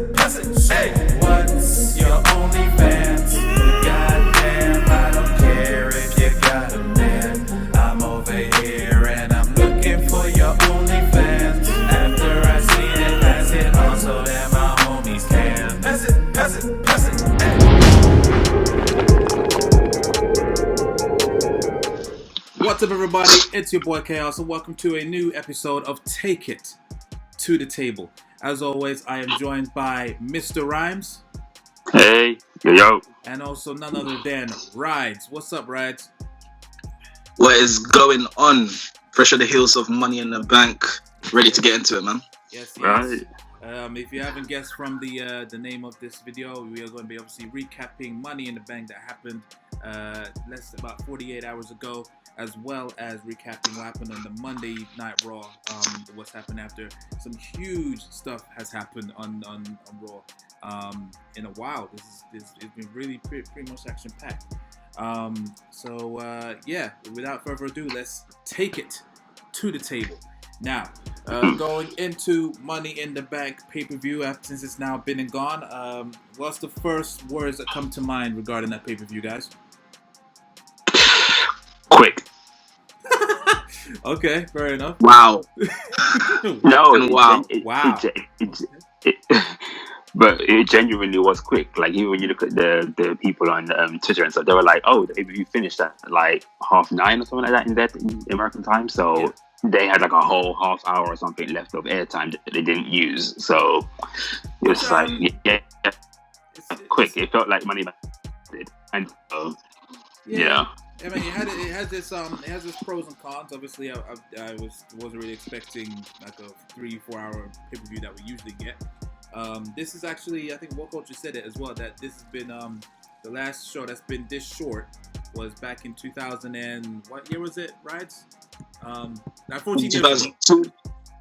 Hey, what's your OnlyFans? Goddamn, I don't care if you got a man. I'm over here and I'm looking for your OnlyFans. After I seen it, pass it on so that my homies can. Pass it, hey. What's up, everybody? It's your boy Chaos, and welcome to a new episode of Take It to the Table. As always, I am joined by Mr. Rhymes. Hey, yo. And also none other than Rides. What's up, Rides? What is going on? Fresh on the heels of Money in the Bank. Ready to get into it, man. Yes. Right. If you haven't guessed from the name of this video, we are going to be obviously recapping Money in the Bank that happened about 48 hours ago, as well as recapping what happened on the Monday Night Raw, what's happened after. Some huge stuff has happened on Raw in a while. It's been really pretty much action-packed. Without further ado, let's take it to the table. Now, going into Money in the Bank pay-per-view, since it's now been and gone, what's the first words that come to mind regarding that pay-per-view, guys? Quick. Okay, fair enough. Wow. Wow. Wow. But it genuinely was quick. Like, even when you look at the people on Twitter and stuff, they were like, "Oh, the pay-per-view finished at like 9:30 or something like that in American time." So they had like a whole half hour or something left of airtime that they didn't use. So it was quick. It felt like Money Back did, and yeah. I mean, it has this pros and cons. Obviously, I wasn't really expecting like a 3-4 hour pay per view that we usually get. This is actually, I think Woke Culture said it as well, that this has been the last show that's been this short was back in 2000 and what year was it, Rides? 14 years ago.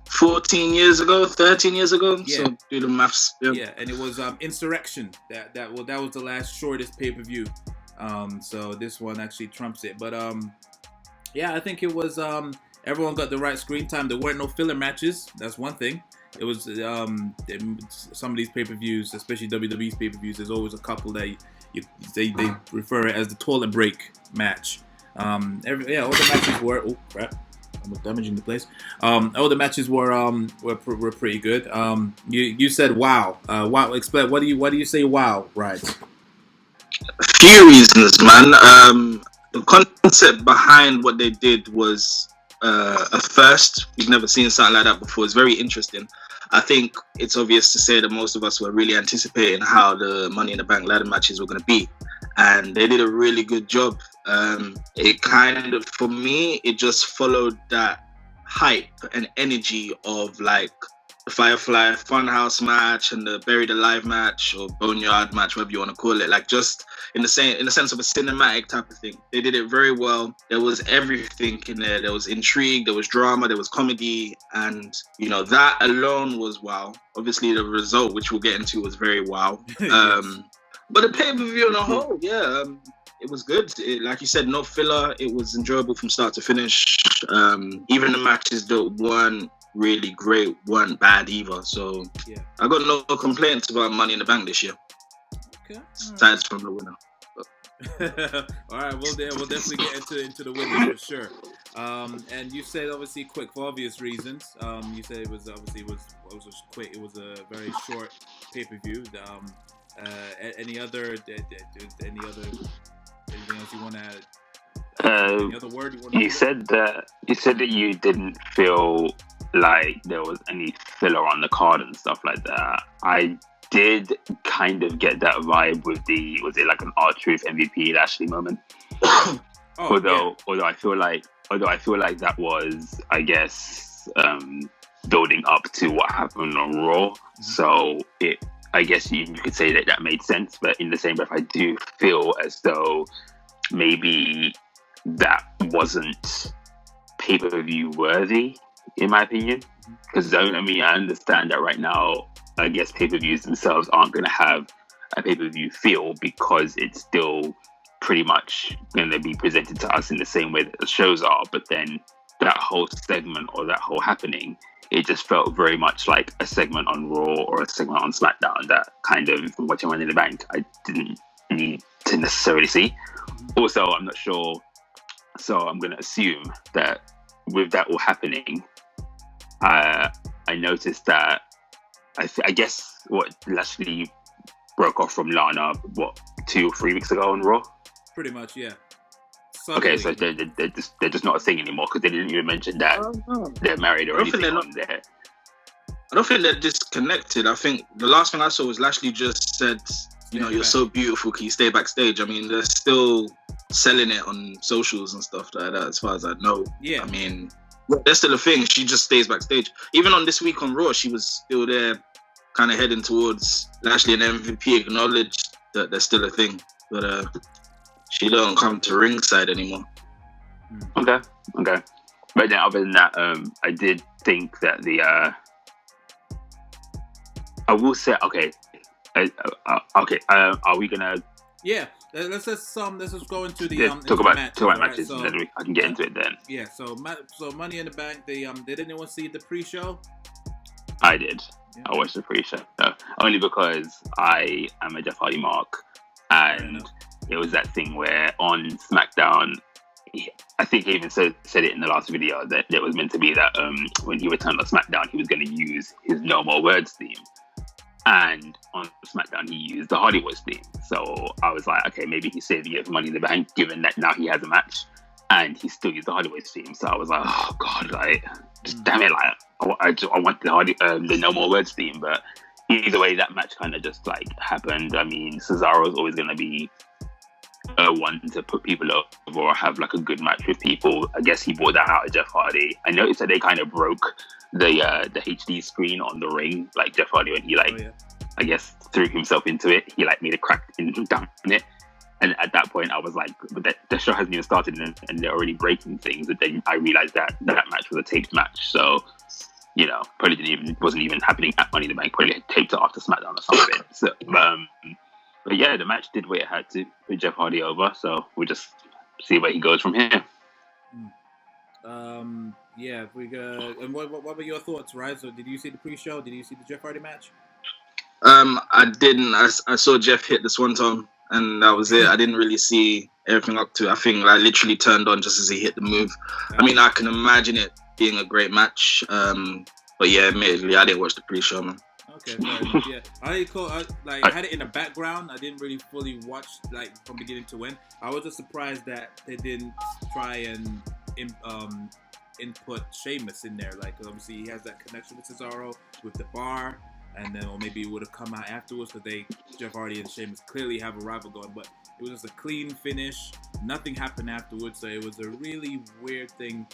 14 years ago, 13 years ago. Yeah. So do the maths. Yeah, and it was Insurrection. That was the last shortest pay per view. So this one actually trumps it. But I think it was everyone got the right screen time. There weren't no filler matches. That's one thing. It was some of these pay-per-views, especially WWE's pay-per-views, there's always a couple that they refer it as the toilet break match. All the matches were I'm damaging the place. All the matches were pretty good. You said wow. Wow. Explain. What do you say? Wow, right? A few reasons, man. The concept behind what they did was a first. We've never seen something like that before. It's very interesting. I think it's obvious to say that most of us were really anticipating how the Money in the Bank ladder matches were going to be, and they did a really good job. It kind of, for me, it just followed that hype and energy of like the Firefly Funhouse match and the Buried Alive match or Boneyard match, whatever you want to call it. Like, just in the sense of a cinematic type of thing. They did it very well. There was everything in there. There was intrigue, there was drama, there was comedy, and that alone was wow. Obviously, the result, which we'll get into, was very wow. But the pay-per-view on a whole, it was good. Like you said, no filler. It was enjoyable from start to finish. Even the matches that weren't really great weren't bad either. So I got no complaints about Money in the Bank this year. Okay. Aside from the winner. All right, we'll definitely get into the winners for sure. And you said obviously quick for obvious reasons. You said it was quick. It was a very short pay-per-view. Anything else you want to add? Any other word you want to add? You said that you didn't feel like there was any filler on the card and stuff like that. I did kind of get that vibe with was it like an R-Truth MVP Lashley moment? Although I feel like that was, I guess, building up to what happened on Raw. So I guess you could say that made sense, but in the same breath, I do feel as though maybe that wasn't pay-per-view worthy, in my opinion. Because I understand that right now, I guess pay-per-views themselves aren't going to have a pay-per-view feel because it's still pretty much going to be presented to us in the same way that the shows are. But then that whole segment or that whole happening it just felt very much like a segment on Raw or a segment on SmackDown that kind of, watching Money in the Bank, I didn't need to necessarily see. Also, I'm not sure, so I'm going to assume that with that all happening, I noticed that I guess what Lashley broke off from Lana 2 or 3 weeks ago on Raw. Pretty much, yeah. Okay, so they're just not a thing anymore because they didn't even mention that they're married or anything on there. I don't think they're disconnected. I think the last thing I saw was Lashley just said, you're so beautiful, can you stay backstage? I mean, they're still selling it on socials and stuff like that, as far as I know. Yeah. I mean, there's still a thing. She just stays backstage. Even on This Week on Raw, she was still there, kind of heading towards Lashley, and MVP acknowledged that there's still a thing. But she don't come to ringside anymore. Okay. But then other than that, I did think that I will say, okay. Are we gonna? Yeah, let's just go into the talk about matches, matches, right? and then I can get into it then. Yeah, so Money in the Bank. Did anyone see the pre-show? I did. Yeah. I watched the pre-show. No, only because I am a Jeff Hardy mark, and it was that thing where on SmackDown, I think he even said it in the last video that it was meant to be that when he returned on SmackDown, he was going to use his No More Words theme. And on SmackDown, he used the Hardy Boys theme. So I was like, okay, maybe he's saving it for Money in the Bank, given that now he has a match, and he still used the Hardy Boys theme. So I was like, oh god, like, just damn it, like, I want the No More Words theme. But either way, that match kind of just like happened. I mean, Cesaro's always going to be one to put people over or have like a good match with people. I guess he brought that out of Jeff Hardy. I noticed that they kind of broke the HD screen on the ring, like Jeff Hardy, when he I guess threw himself into it. He like made a crack down in it, and at that point I was like, the show hasn't even started and they're already breaking things. And then I realized that match was a taped match, so probably wasn't even happening at Money in the Bank. Probably taped it after SmackDown or something. So, but yeah, the match did what it had to with Jeff Hardy over. So we'll just see where he goes from here. Yeah, we go. And what were your thoughts, right? So did you see the pre-show? Did you see the Jeff Hardy match? I didn't. I saw Jeff hit the swanton, and that was it. I didn't really see everything up to it. I think I literally turned on just as he hit the move. I mean, I can imagine it being a great match. But yeah, admittedly, I didn't watch the pre-show, man. Okay, fair enough, yeah. I had it in the background. I didn't really fully watch like from beginning to end. I was just surprised that they didn't try and input Sheamus in there. Like, obviously he has that connection with Cesaro with the bar, and then or maybe it would have come out afterwards because Jeff Hardy and Sheamus clearly have a rival going. But it was just a clean finish. Nothing happened afterwards, so it was a really weird thing.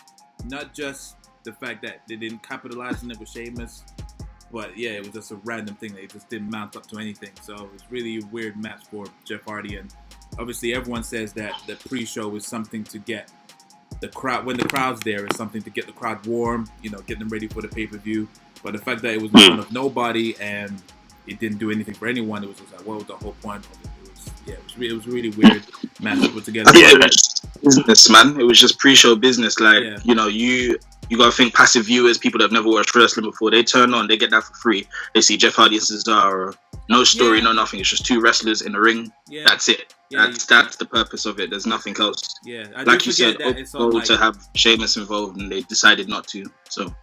Not just the fact that they didn't capitalize on it with Sheamus, but yeah, it was just a random thing. They just didn't mount up to anything. So it was really a weird match for Jeff Hardy. And obviously everyone says that the pre-show is something to get the crowd, when the crowd's there, is something to get the crowd warm, get them ready for the pay-per-view. But the fact that it was in front of nobody and it didn't do anything for anyone, it was just like, what was the whole point of it? It was really weird match to put together. Yeah, business, man. It was just pre-show business. Like, you got to think passive viewers, people that have never watched wrestling before, they turn on, they get that for free. They see Jeff Hardy and Cesaro. No story, no nothing. It's just two wrestlers in the ring. Yeah. That's it. Yeah, that's the purpose of it. There's nothing else. Yeah, like you said, to have Sheamus involved, and they decided not to. So.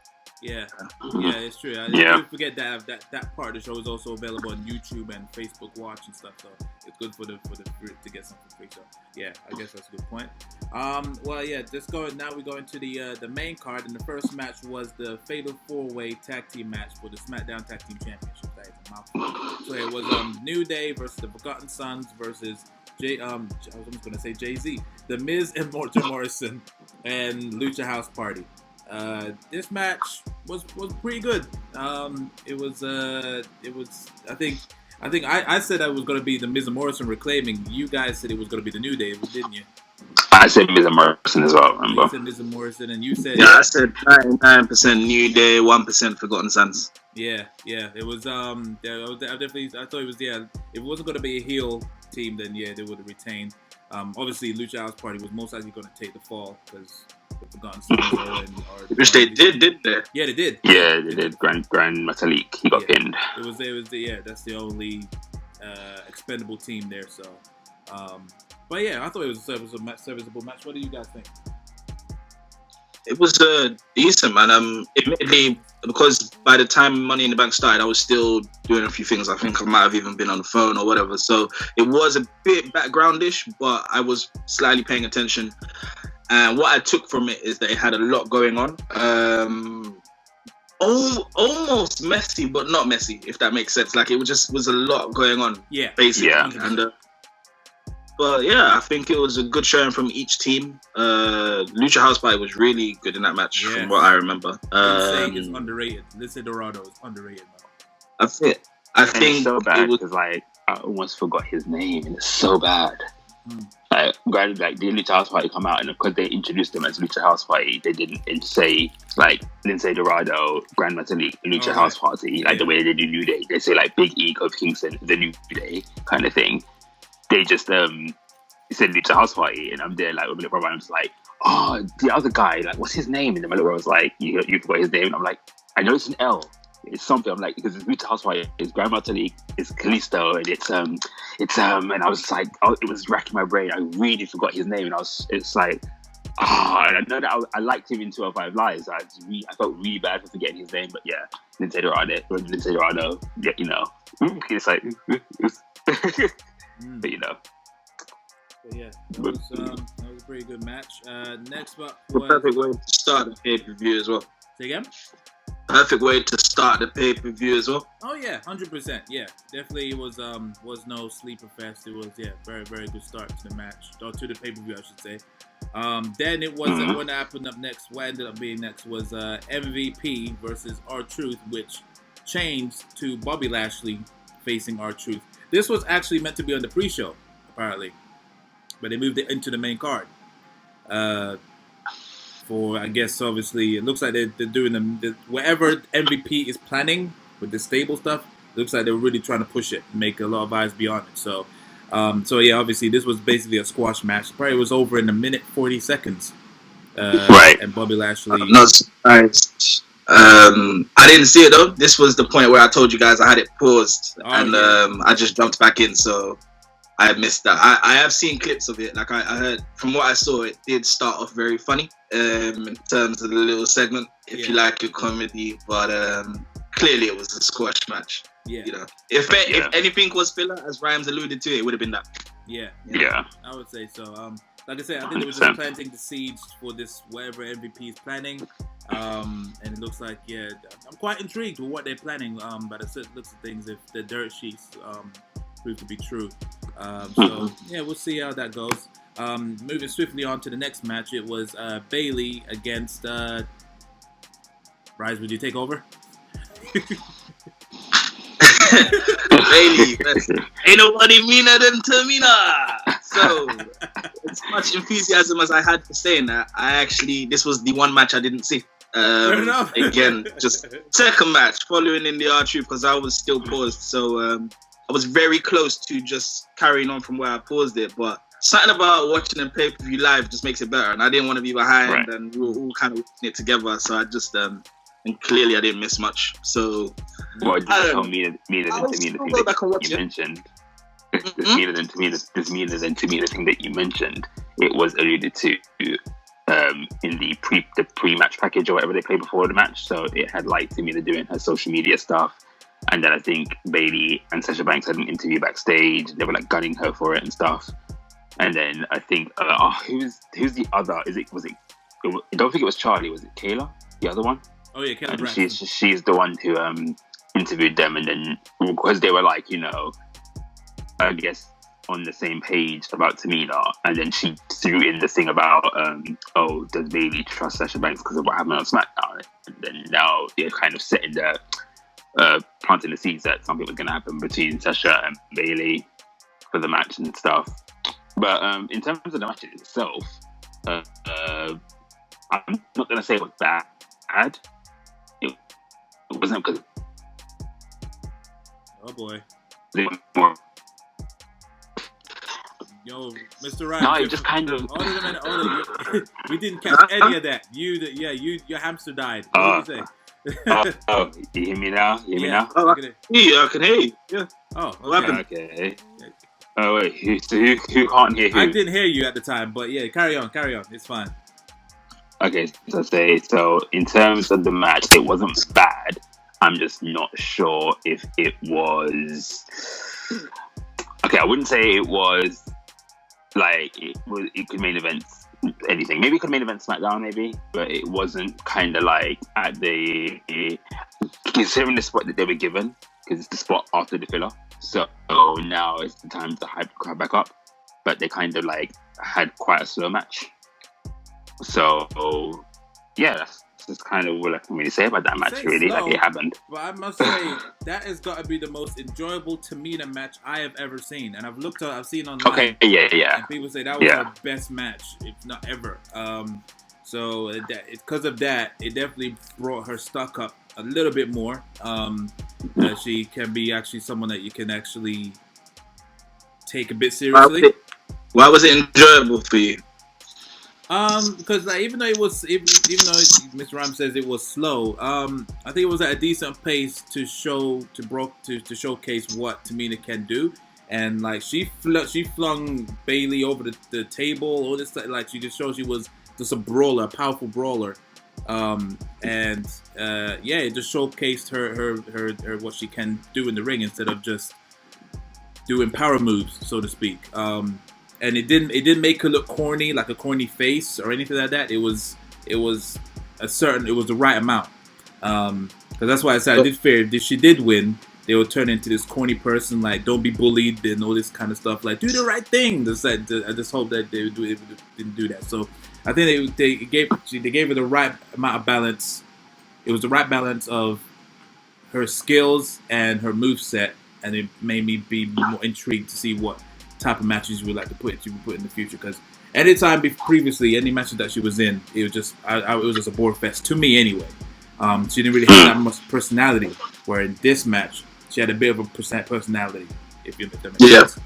Yeah, it's true. I do forget that part of the show is also available on YouTube and Facebook Watch and stuff. So it's good for the to get something free. So yeah, I guess that's a good point. Well, yeah, now we go into the main card, and the first match was the Fatal 4-Way Tag Team match for the SmackDown Tag Team Championship. That is a mouthful. So it was New Day versus the Forgotten Sons versus I was almost gonna say Jay-Z, The Miz and Morrison, and Lucha House Party. This match was pretty good. It was I think I said that was going to be the Miz and Morrison reclaiming. You guys said it was going to be the New Day, didn't you? I said Miz and Morrison as well, remember? You said Miz and Morrison, and you said... Yeah, I said 99% New Day, 1% Forgotten Sons. Yeah. It was, I thought it was, if it wasn't going to be a heel team, then yeah, they would have retained. Obviously, Lucha House Party was most likely going to take the fall, because the Forgotten Sons Which they did, didn't they? Yeah, they did. Yeah, they did. Grand Metalik, he got pinned. It was that's the only expendable team there. So, but yeah, I thought it was a serviceable match. What do you guys think? It was decent, man. Admittedly, because by the time Money in the Bank started, I was still doing a few things. I think I might have even been on the phone or whatever. So it was a bit backgroundish, but I was slightly paying attention. And what I took from it is that it had a lot going on. Almost messy, but not messy, if that makes sense. Like, it was a lot going on. Yeah. Basically. Yeah. And, but yeah, I think it was a good showing from each team. Lucha House Party was really good in that match, from what I remember. Lince is underrated. Lince Dorado is underrated, man. I think it's so bad because like I almost forgot his name, and it's so bad. Like the Lucha House Party come out, and because they introduced them as Lucha House Party, they didn't say like Lince Dorado, Grand Metalik, Lucha House Party, like the way they do New Day. They say like Big E, Kofi Kingston, the New Day kind of thing. They just said Lucha House Party, and I'm there like with my little brother. I'm just like, oh, the other guy, like what's his name? And then my little brother was like, you forgot his name. And I'm like, I know it's an L. It's something. I'm like, because it's Lucha House Party, it's Grand Metalik, it's Kalisto, and it's and I was just like, it was racking my brain. I really forgot his name, and it's like, and I know that I liked him in 205 Lives. I felt really bad for forgetting his name, but yeah, Lince Dorado, yeah, you know, it's like, but you know. But yeah, that was a pretty good match. Next up the was perfect way to start the pay-per-view as well. Say again? Perfect way to start the pay-per-view as well. Oh yeah, 100%. Yeah, definitely was no sleeper fest. It was very very good start to the match, or to the pay-per-view I should say. Then it was what happened up next. What ended up being next was MVP versus R-Truth, which changed to Bobby Lashley facing R-Truth. This was actually meant to be on the pre-show apparently, but they moved it into the main card. For, I guess, obviously, it looks like they're doing whatever MVP is planning with the stable stuff. It looks like they're really trying to push it, make a lot of eyes be on it. So yeah, obviously, this was basically a squash match. Probably was over in a minute 40 seconds. Right. And Bobby Lashley. I'm not surprised. I didn't see it though. This was the point where I told you guys I had it paused, I just jumped back in, so I missed that. I have seen clips of it. Like I heard from what I saw, it did start off very funny in terms of the little segment, if you like your comedy. But clearly it was a squash match. Yeah. You know, if anything was filler, as Rhymes alluded to, it would have been that. Yeah. I would say so. Like I said, I think they were just planting the seeds for this whatever MVP is planning. And it looks like I'm quite intrigued with what they're planning. By the looks of things, if the dirt sheets prove to be true. So yeah, we'll see how that goes. Moving swiftly on to the next match, it was Bayley against Rise. Would you take over? Bayley, ain't nobody meaner than Tamina. So, as much enthusiasm as I had for saying that, this was the one match I didn't see. Fair enough. Again, just second match following in the R-Truth because I was still paused. So I was very close to just carrying on from where I paused it, but something about watching them pay-per-view live just makes it better, and I didn't want to be behind, and we were all kind of watching it together, so I just and clearly I didn't miss much. So what did you tell me the thing that you mentioned? This meaner than to me the thing that you mentioned. It was alluded to in the pre-match package or whatever they played before the match. So it had like Tamina doing her social media stuff. And then I think Bayley and Sasha Banks had an interview backstage. They were like gunning her for it and stuff. And then I think who's the other? I don't think it was Charlie. Was it Kayla? The other one? Oh yeah, Kayla. And she's the one who interviewed them, and then because they were like, you know, I guess on the same page about Tamina, and then she threw in the thing about does Bayley trust Sasha Banks because of what happened on SmackDown? And then now they're kind of setting the planting the seeds that something was going to happen between Sasha and Bayley for the match and stuff. But in terms of the match itself, I'm not going to say it was bad. It wasn't because. Oh boy. Yo, Mr. Ryan. No, it just kind of. Hold on a minute. We didn't catch any of that. Your hamster died. What did you say? Oh, you hear me now? You hear me now? Oh, I can hear you. Yeah. Oh, What okay. happened? Okay. Oh wait, who can't hear who? I didn't hear you at the time, but yeah, carry on. It's fine. Okay, so in terms of the match, it wasn't bad. I'm just not sure if it was. Okay, I wouldn't say it was like it could main event anything. Maybe it could main event SmackDown, maybe, but it wasn't kind of like at the considering the spot that they were given, because it's the spot after the filler. So now it's the time to hype the crowd back up, but they kind of like had quite a slow match. So yeah, that's kind of all I can really say about that match. Really, slow, like it happened. But I must say that has got to be the most enjoyable Tamina match I have ever seen, and I've seen online. Okay, yeah. And people say that was her best match, if not ever. So because of that, it definitely brought her stock up a little bit more. She can be actually someone that you can actually take a bit seriously. Why was it enjoyable for you? Because like, even though Mr. Rhymes says it was slow, I think it was at a decent pace to showcase what Tamina can do, and like she flung Bayley over the table, all this stuff. Like she just showed she was just a brawler, a powerful brawler, it just showcased her what she can do in the ring instead of just doing power moves, so to speak. And it didn't make her look corny, like a corny face or anything like that. It was the right amount. Because that's why I said I did fear if she did win, they would turn into this corny person, like don't be bullied and all this kind of stuff, like do the right thing. I just hope that they didn't do that. So I think they gave her the right amount of balance. It was the right balance of her skills and her moveset, and it made me be more intrigued to see what type of matches you would like to put in the future. Because anytime previously, any matches that she was in, it was just a bore fest to me anyway. She didn't really have that much personality. Where in this match, she had a bit of a personality. If that makes sense.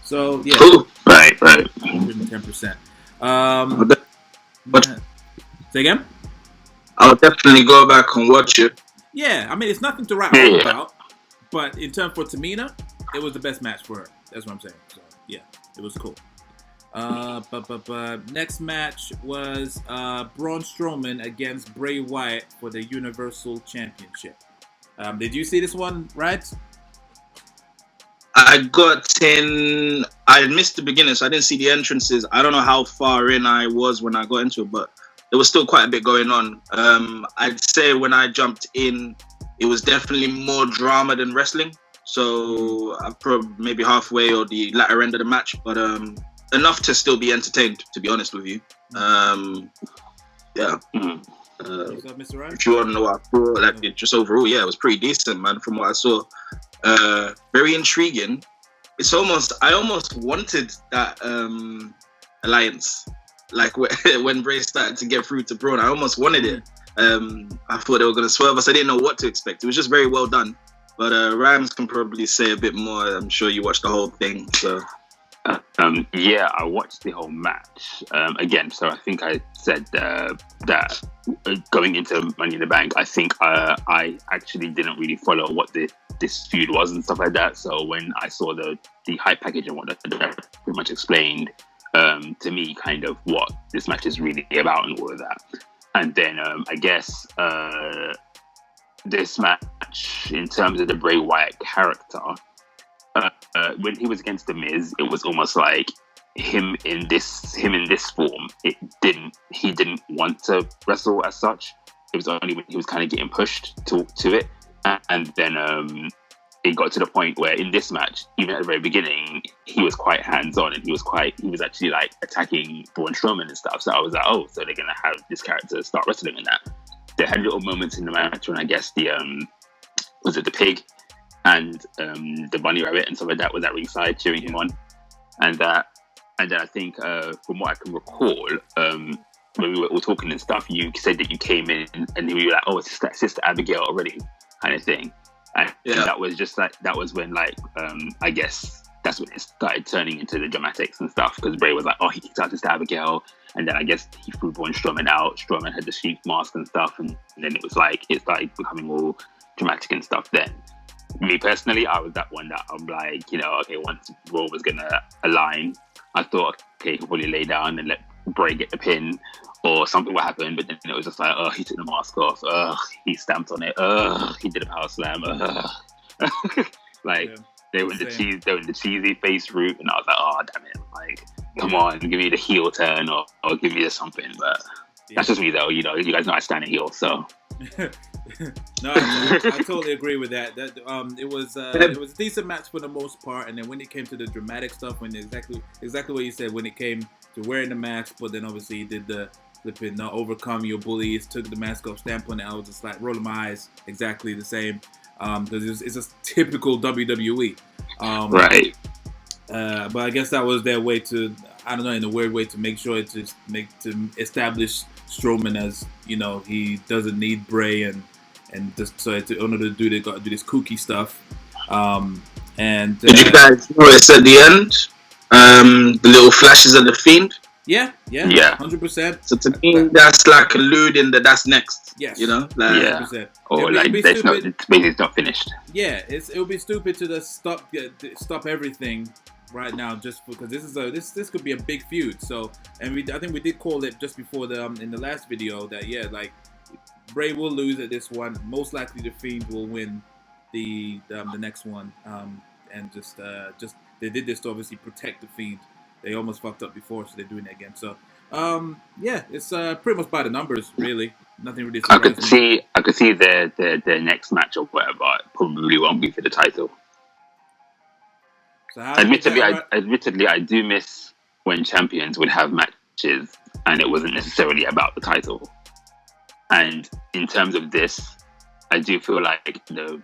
So yeah, right, 110%. Say again? I'll definitely go back and watch it. Yeah, I mean it's nothing to write home about, but in terms for Tamina, it was the best match for her. That's what I'm saying. So yeah, it was cool. Next match was Braun Strowman against Bray Wyatt for the Universal Championship. Did you see this one, right? I missed the beginning, so I didn't see the entrances. I don't know how far in I was when I got into it, but there was still quite a bit going on. I'd say when I jumped in, it was definitely more drama than wrestling. So I'm probably maybe halfway or the latter end of the match, but enough to still be entertained, to be honest with you. Yeah. Mr. Ryan? If you want to know what I thought, like just overall, yeah, it was pretty decent, man, from what I saw. Very intriguing. I almost wanted that alliance. Like when Bray started to get through to Braun, I almost wanted it. I thought they were going to swerve us. I didn't know what to expect. It was just very well done. But Rams can probably say a bit more. I'm sure you watched the whole thing. So, yeah, I watched the whole match. Again, so I think I said that going into Money in the Bank, I think I actually didn't really follow what this feud was and stuff like that. So when I saw the hype package and what that pretty much explained to me kind of what this match is really about and all of that. And then I guess this match, in terms of the Bray Wyatt character, when he was against The Miz, it was almost like him in this form. He didn't want to wrestle as such. It was only when he was kind of getting pushed to it, and then it got to the point where in this match, even at the very beginning, he was quite hands-on and he was actually like attacking Braun Strowman and stuff. So I was like, oh, so they're gonna have this character start wrestling in that. They had little moments in the match when I guess the was it the pig and the bunny rabbit and stuff like that was at ringside cheering him on, and then I think from what I can recall, when we were all talking and stuff, you said that you came in and you were like, oh, it's Sister Abigail already, kind of thing. And that was just like, that was when like I guess that's when it started turning into the dramatics and stuff. Because Bray was like, oh, he kicked out Sister Abigail, and then I guess he threw Braun Strowman out. Strowman had the sheep mask and stuff, and then it was like it started becoming all dramatic and stuff. Then, me personally, I was that one that I'm like, okay, once Raw was gonna align, I thought, okay, he'll probably lay down and let Bray get the pin, or something will happen. But then it was just like, oh, he took the mask off. He stamped on it. He did a power slam. Like. Yeah. They were in the cheesy face route, and I was like, "Oh, damn it! Like, come on, give me the heel turn, or give me something." But that's just me, though. You guys know I stand a heel, so. No, I totally agree with that. That it was a decent match for the most part, and then when it came to the dramatic stuff, when exactly what you said, when it came to wearing the mask, but then obviously he did the flipping overcome your bullies, took the mask off, stamped on it. I was just like rolling my eyes, exactly the same. Because it's a typical WWE. Right. But I guess that was their way to, I don't know, in a weird way to make sure to establish Strowman as, he doesn't need Bray and just so in order to do this kooky stuff. Did you guys notice at the end, the little flashes of the Fiend? Yeah, 100%. So to me, that's like alluding that that's next. Yes. Yeah. 100%. Or like it's not finished. Yeah, it would be stupid to just stop everything right now just because this could be a big feud. So, and I think we did call it just before in the last video that like Bray will lose at this one. Most likely the Fiend will win the next one. And just they did this to obviously protect the Fiend. They almost fucked up before, so they're doing it again. So, it's pretty much by the numbers, really. Nothing really surprising. I could see their next match or whatever probably won't be for the title. So admittedly, I do miss when champions would have matches and it wasn't necessarily about the title. And in terms of this, I do feel like the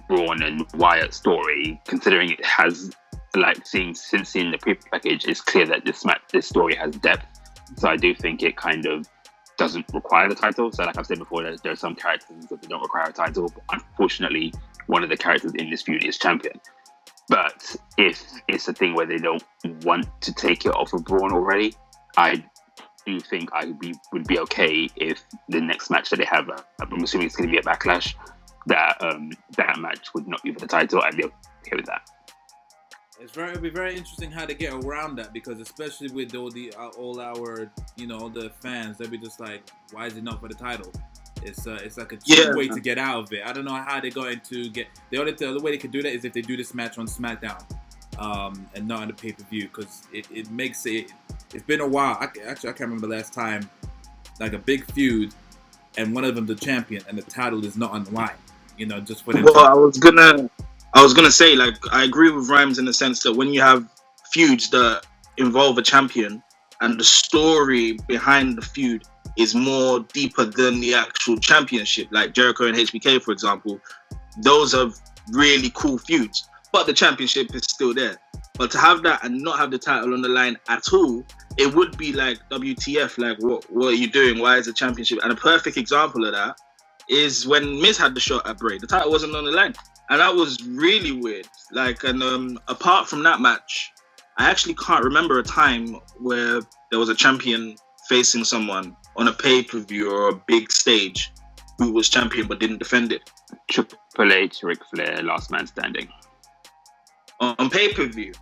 Braun and Wyatt story, considering it has, like, since seeing the pre-package, it's clear that this story has depth. So I do think it kind of doesn't require the title. So like I've said before, there are some characters that don't require a title. But unfortunately, one of the characters in this feud is champion. But if it's a thing where they don't want to take it off of Braun already, I do think would be okay if the next match that they have, I'm assuming it's going to be a Backlash, that match would not be for the title. I'd be okay with that. It'll be very interesting how they get around that, because especially with all our all the fans, they'll be just like, why is it not for the title? It's like a cheap way to get out of it. I don't know how they're going to get. The other way they could do that is if they do this match on SmackDown, and not on the pay-per-view, because it makes it. It's been a while. I can't remember the last time, like a big feud, and one of them the champion, and the title is not on the line. Just for them. Well, I was gonna say, like, I agree with Rhymes in the sense that when you have feuds that involve a champion and the story behind the feud is more deeper than the actual championship, like Jericho and HBK, for example, those are really cool feuds. But the championship is still there. But to have that and not have the title on the line at all, it would be like WTF, like what are you doing? Why is the championship? And a perfect example of that is when Miz had the shot at Bray. The title wasn't on the line. And that was really weird. Like, and apart from that match, I actually can't remember a time where there was a champion facing someone on a pay-per-view or a big stage who was champion but didn't defend it. Triple H, Ric Flair, Last Man Standing. On pay-per-view?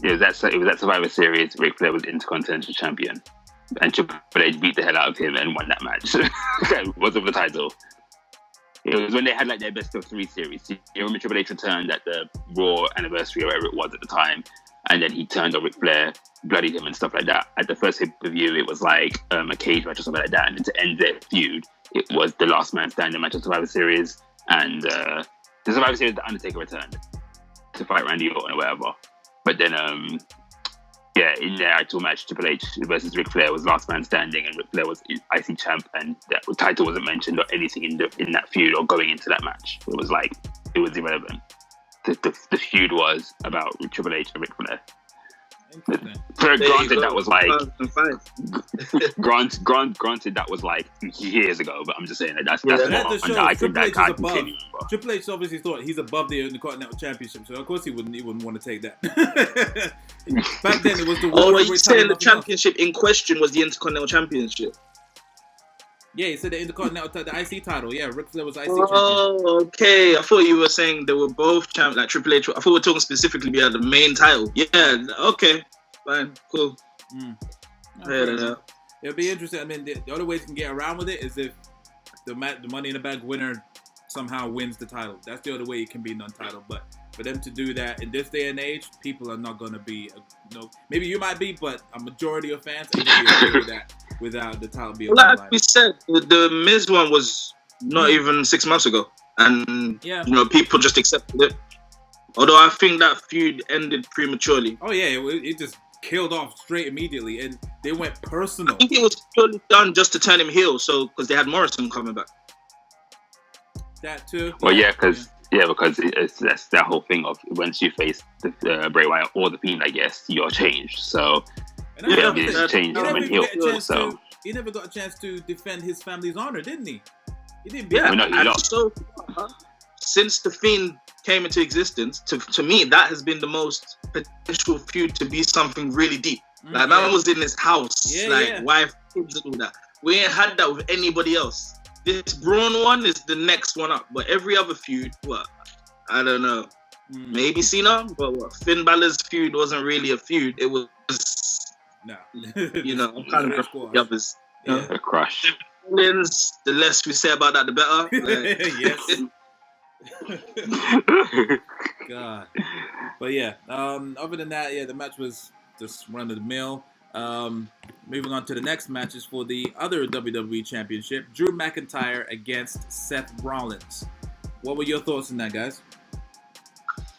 It was at Survivor Series. Ric Flair was Intercontinental Champion. And Triple H beat the hell out of him and won that match. It wasn't for the title. It was when they had like their best of 3 series. You remember Triple H returned at the Raw anniversary or whatever it was at the time, and then he turned on Ric Flair, bloodied him and stuff like that. At the first pay-per-view, it was like a cage match or something like that. And then to end their feud, it was the Last Man Standing match of Survivor Series, and the Survivor Series, The Undertaker returned to fight Randy Orton or whatever. But then, in their actual match, Triple H versus Ric Flair was Last Man Standing, and Ric Flair was IC champ, and that title wasn't mentioned or anything in that feud or going into that match. It was irrelevant. The feud was about Triple H and Ric Flair. Interesting. There you Granted, go. that was like 2005. granted that was like years ago. But I'm just saying that's Yeah. more That just and shows I think Triple H that is I above. continue. But Triple H obviously thought he's above the Intercontinental Championship, so of course he wouldn't want to take that. Back then it was the Oh, World are you Heavyweight saying title, the nothing else. championship in question was the Intercontinental Championship? Yeah, he said the Intercontinental, the IC title. Yeah, Ric Flair was IC champion. Oh, okay. I thought you were saying they were both like Triple H. I thought we were talking specifically about the main title. Yeah, okay. Fine, cool. Yeah. It'll be interesting. I mean, the only way you can get around with it is if the Money in the Bank winner somehow wins the title. That's the only way it can be non-title. But for them to do that in this day and age, people are not going to be, maybe you might be, but a majority of fans ain't going to be okay with that without the title being on the Like line. we said, the Miz one was not even 6 months ago. And, Yeah. people just accepted it. Although I think that feud ended prematurely. Oh, yeah, it just killed off straight immediately, and they went personal. I think it was purely done just to turn him heel, because they had Morrison coming back. That too. well, because that's that whole thing of once you face the Bray Wyatt or the Fiend, I guess you're changed. So And that's Yeah, the you thing. just change He him never and even heel. got a chance So to- He never got a chance to defend his family's honor, didn't he? He didn't. Yeah, We know he and lost. so since the Fiend came into existence, to me, that has been the most potential feud to be something really deep. Like, man was in his house, wife, kids, and all that. We ain't had that with anybody else. This Braun one is the next one up, but every other feud, I don't know. Maybe Cena, but Finn Balor's feud wasn't really a feud. It was, No. I'm kind of the others. Yeah. a crush. The less we say about that, the better. Yes. God. But yeah, other than that, the match was just run of the mill. Moving on to the next matches for the other WWE Championship, Drew McIntyre against Seth Rollins. What were your thoughts on that, guys?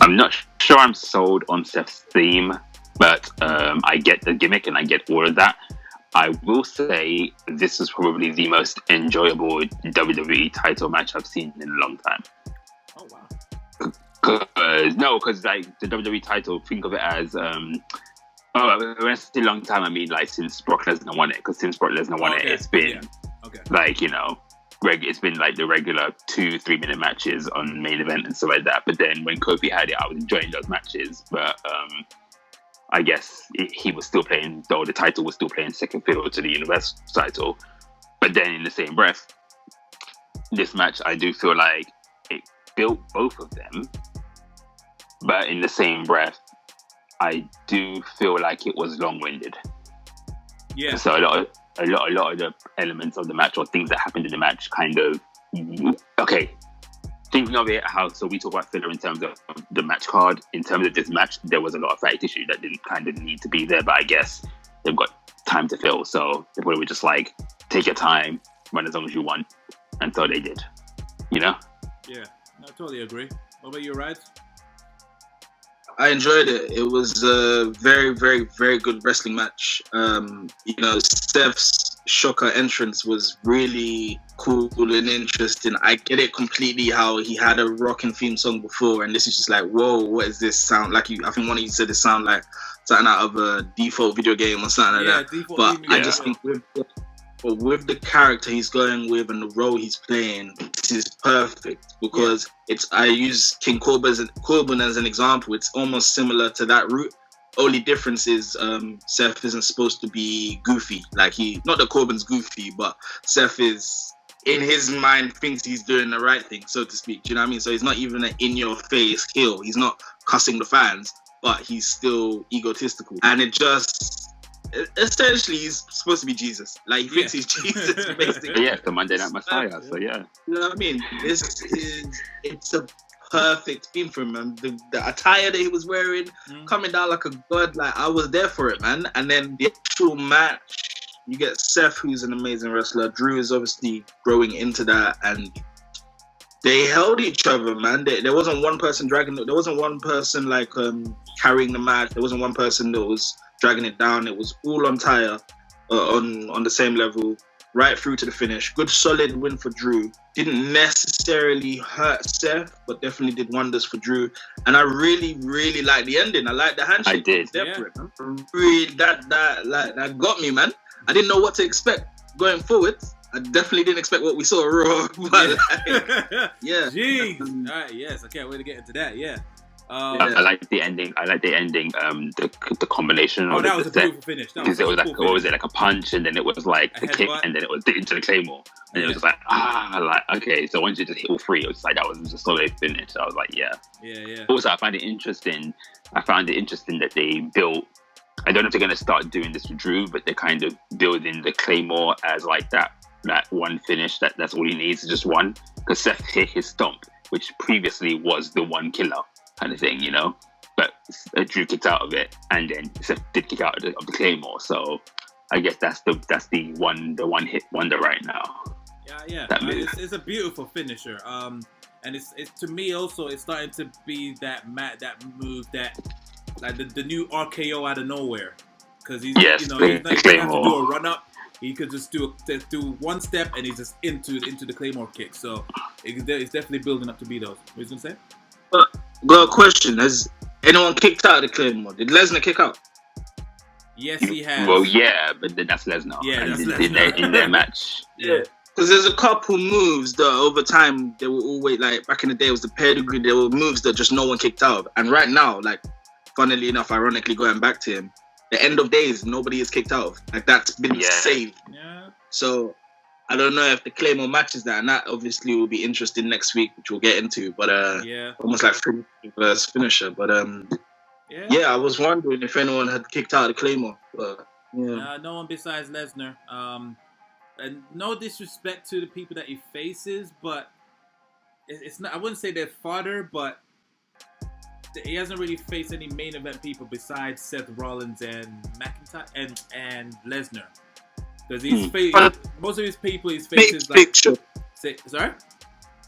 I'm not sure I'm sold on Seth's theme, but I get the gimmick and I get all of that. I will say this is probably the most enjoyable WWE title match I've seen in a long time. Oh wow. Because like the WWE title, think of it as when I say long time, I mean like since Brock Lesnar won it. Because since Brock Lesnar won it, it's been like it's been like the regular 2-3 minute matches on main event and stuff like that. But then when Kofi had it, I was enjoying those matches. But I guess he was still playing, though the title was still playing second fiddle to the Universal title. But then in the same breath, this match, I do feel like it built both of them. But in the same breath, I do feel like it was long-winded. Yeah. So a lot of the elements of the match or things that happened in the match kind of thinking of it so we talk about filler in terms of the match card. In terms of this match, there was a lot of fight issue that didn't kind of need to be there, but I guess they've got time to fill, so they probably were just like, take your time, run as long as you want, and so they did. Yeah, I totally agree. What about you, Ride? I enjoyed it. It was a very, very, very good wrestling match. Steph's shocker entrance was really cool and interesting. I get it completely how he had a rocking theme song before, and this is just like, whoa, what is this sound like? I think one of you said it sound like something out of a default video game or something like that. But I just think with the character he's going with and the role he's playing, this is perfect because I use King Corbin as an example. It's almost similar to that route. Only difference is Seth isn't supposed to be goofy. Like not that Corbin's goofy, but Seth is, in his mind, thinks he's doing the right thing, so to speak. Do you know what I mean? So he's not even an in-your-face heel. He's not cussing the fans, but he's still egotistical. And essentially, he's supposed to be Jesus. Like, he thinks he's Jesus, basically. Yeah, the Monday Night Messiah, so yeah. You know what I mean? It's a perfect theme for him, man. The attire that he was wearing, coming down like a god, like, I was there for it, man. And then the actual match, you get Seth, who's an amazing wrestler. Drew is obviously growing into that, and they held each other, man. There wasn't one person dragging it. There wasn't one person, like, carrying the match. There wasn't one person that was dragging it down. It was all on tire, on the same level, right through to the finish. Good solid win for Drew. didn't necessarily hurt Seth, but definitely did wonders for Drew. And I really, really like the ending. I like the handshake. I did. Really, that got me, man. I didn't know what to expect going forward. I definitely didn't expect what we saw at Raw. But yeah. Jeez. All right. Yes. I can't wait to get into that. Yeah. I like the ending. The combination. Oh, of that was a beautiful finish. Because it was like, what was it, like a punch, and then it was like the kick, and then it was into the Claymore, and it was just like okay. So once you just hit all three, it was like that was just a solid finish. I was like, yeah. Also, I found it interesting that they built. I don't know if they're gonna start doing this with Drew, but they're kind of building the Claymore as like that one finish. That's all he needs, is just one. Because Seth hit his stomp, which previously was the one killer kind of thing, you know, but Drew kicked out of it, and then Seth did kick out of the Claymore. So I guess that's the one hit wonder right now. Yeah. It's a beautiful finisher. And it's to me also, it's starting to be that move that like the new RKO out of nowhere, because he's he's not going to have to do a run up. He could just do one step and he's just into the Claymore kick. So it's definitely building up to be those. What was you gonna say? Got a question. Has anyone kicked out of the Claymore? Did Lesnar kick out? Yes, he has. Well, yeah, but then that's Lesnar. Yeah, that's Lesnar. In their match. Yeah. Because there's a couple moves that over time, they were always, like, back in the day, it was the pedigree. There were moves that just no one kicked out of. And right now, like, funnily enough, ironically, going back to him, the end of days, nobody is kicked out of. Like, that's been saved. Yeah. So I don't know if the Claymore matches that, and that obviously will be interesting next week, which we'll get into. But almost like versus finisher. But I was wondering if anyone had kicked out of the Claymore. But no one besides Lesnar. And no disrespect to the people that he faces, but it's not. I wouldn't say they're fodder, but he hasn't really faced any main event people besides Seth Rollins and McIntyre and Lesnar. Because most of his people he's faces like Big Show. Sorry?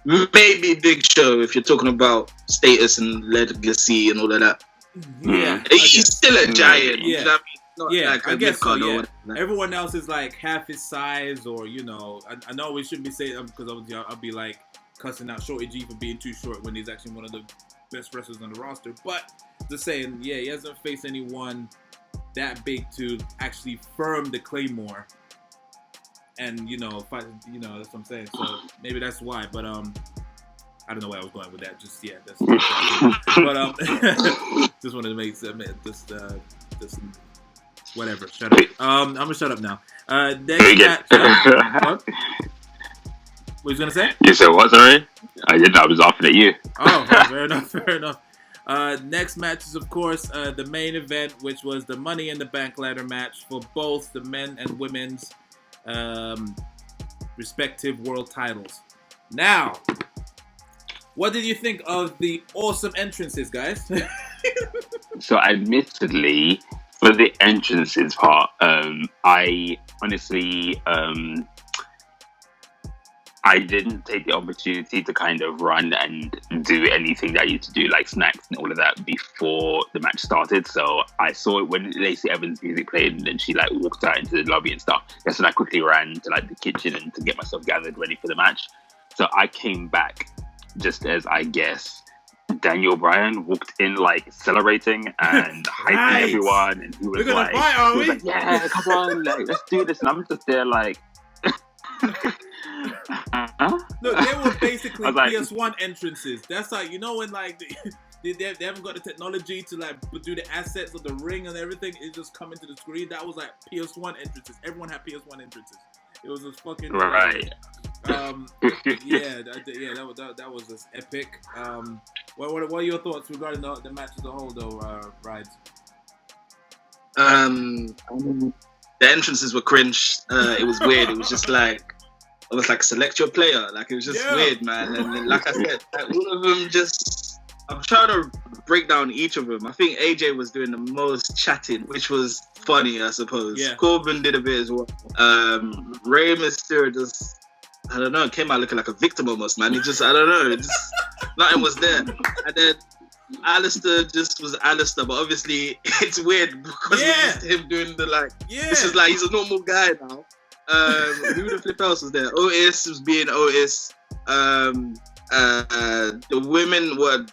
Maybe Big Show if you're talking about status and legacy and all of that. Yeah, he's still a giant. Yeah, you know what I mean? I guess so. Yeah. Everyone else is like half his size, or you know, I know we shouldn't be saying because I'll be like cussing out Shorty G for being too short when he's actually one of the best wrestlers on the roster. But just saying, he hasn't faced anyone that big to actually firm the Claymore. And that's what I'm saying. So maybe that's why. But I don't know where I was going with that. Just that's. But just wanted to make just whatever. Shut up. I'm gonna shut up now. Next match. What? What was you gonna say? You said what? Sorry, I didn't. I was laughing at you. Oh, fair enough. Next match is, of course, the main event, which was the Money in the Bank ladder match for both the men and women's respective world titles. Now, what did you think of the awesome entrances, guys? So, admittedly, for the entrances part, I honestly, I didn't take the opportunity to kind of run and do anything that I used to do, like snacks and all of that, before the match started. So I saw it when Lacey Evans' music played, and then she like walked out into the lobby and stuff. That's when I quickly ran to like the kitchen and to get myself gathered ready for the match. So I came back just as, I guess, Daniel Bryan walked in like celebrating and hyping everyone, and he was like, "Yeah, come on, like let's do this." And I'm just there like. Look, they were basically PS1 entrances. That's like, when like they haven't got the technology to like do the assets of the ring and everything. It just come into the screen. That was like PS1 entrances. Everyone had PS1 entrances. It was just fucking right. That was just epic. What are your thoughts regarding the match as a whole, though, Rides? The entrances were cringe. It was weird. It was just like, it was like select your player. Like, it was just weird, man. And like I said, like, all of them just, I'm trying to break down each of them. I think AJ was doing the most chatting, which was funny, I suppose. Yeah. Corbin did a bit as well. Rey Mysterio just, I don't know, came out looking like a victim almost, man. He just, I don't know, nothing was there. And then Alistair just was Alistair, but obviously it's weird because we're used to him doing the like. Yeah. This is like he's a normal guy now. Who the flip else was there? Otis was being Otis. The women were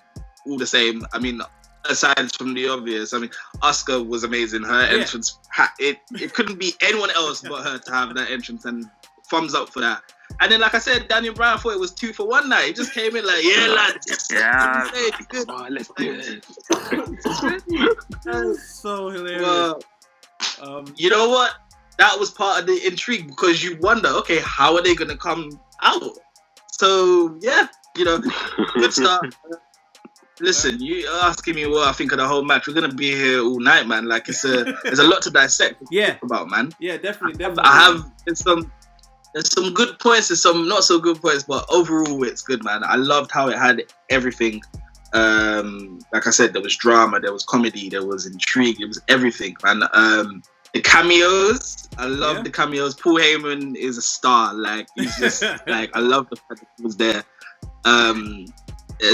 all the same. I mean, aside from the obvious, I mean, Asuka was amazing. Her entrance, it couldn't be anyone else but her to have that entrance, and thumbs up for that. And then, like I said, Daniel Bryan thought it was 2 for 1 night. He just came in like, yeah, lads. Yeah. Good. Oh, let's do it. So hilarious. Well, you know what? That was part of the intrigue because you wonder, okay, how are they going to come out? So, yeah, you know, good start. Listen, you asking me what I think of the whole match. We're going to be here all night, man. Like, there's a lot to dissect about, man. Yeah, definitely. There's some good points, there's some not so good points, but overall it's good, man. I loved how it had everything. Like I said, there was drama, there was comedy, there was intrigue, it was everything, man. The cameos, I love the cameos. Paul Heyman is a star. Like, he's just like, I love the fact that he was there.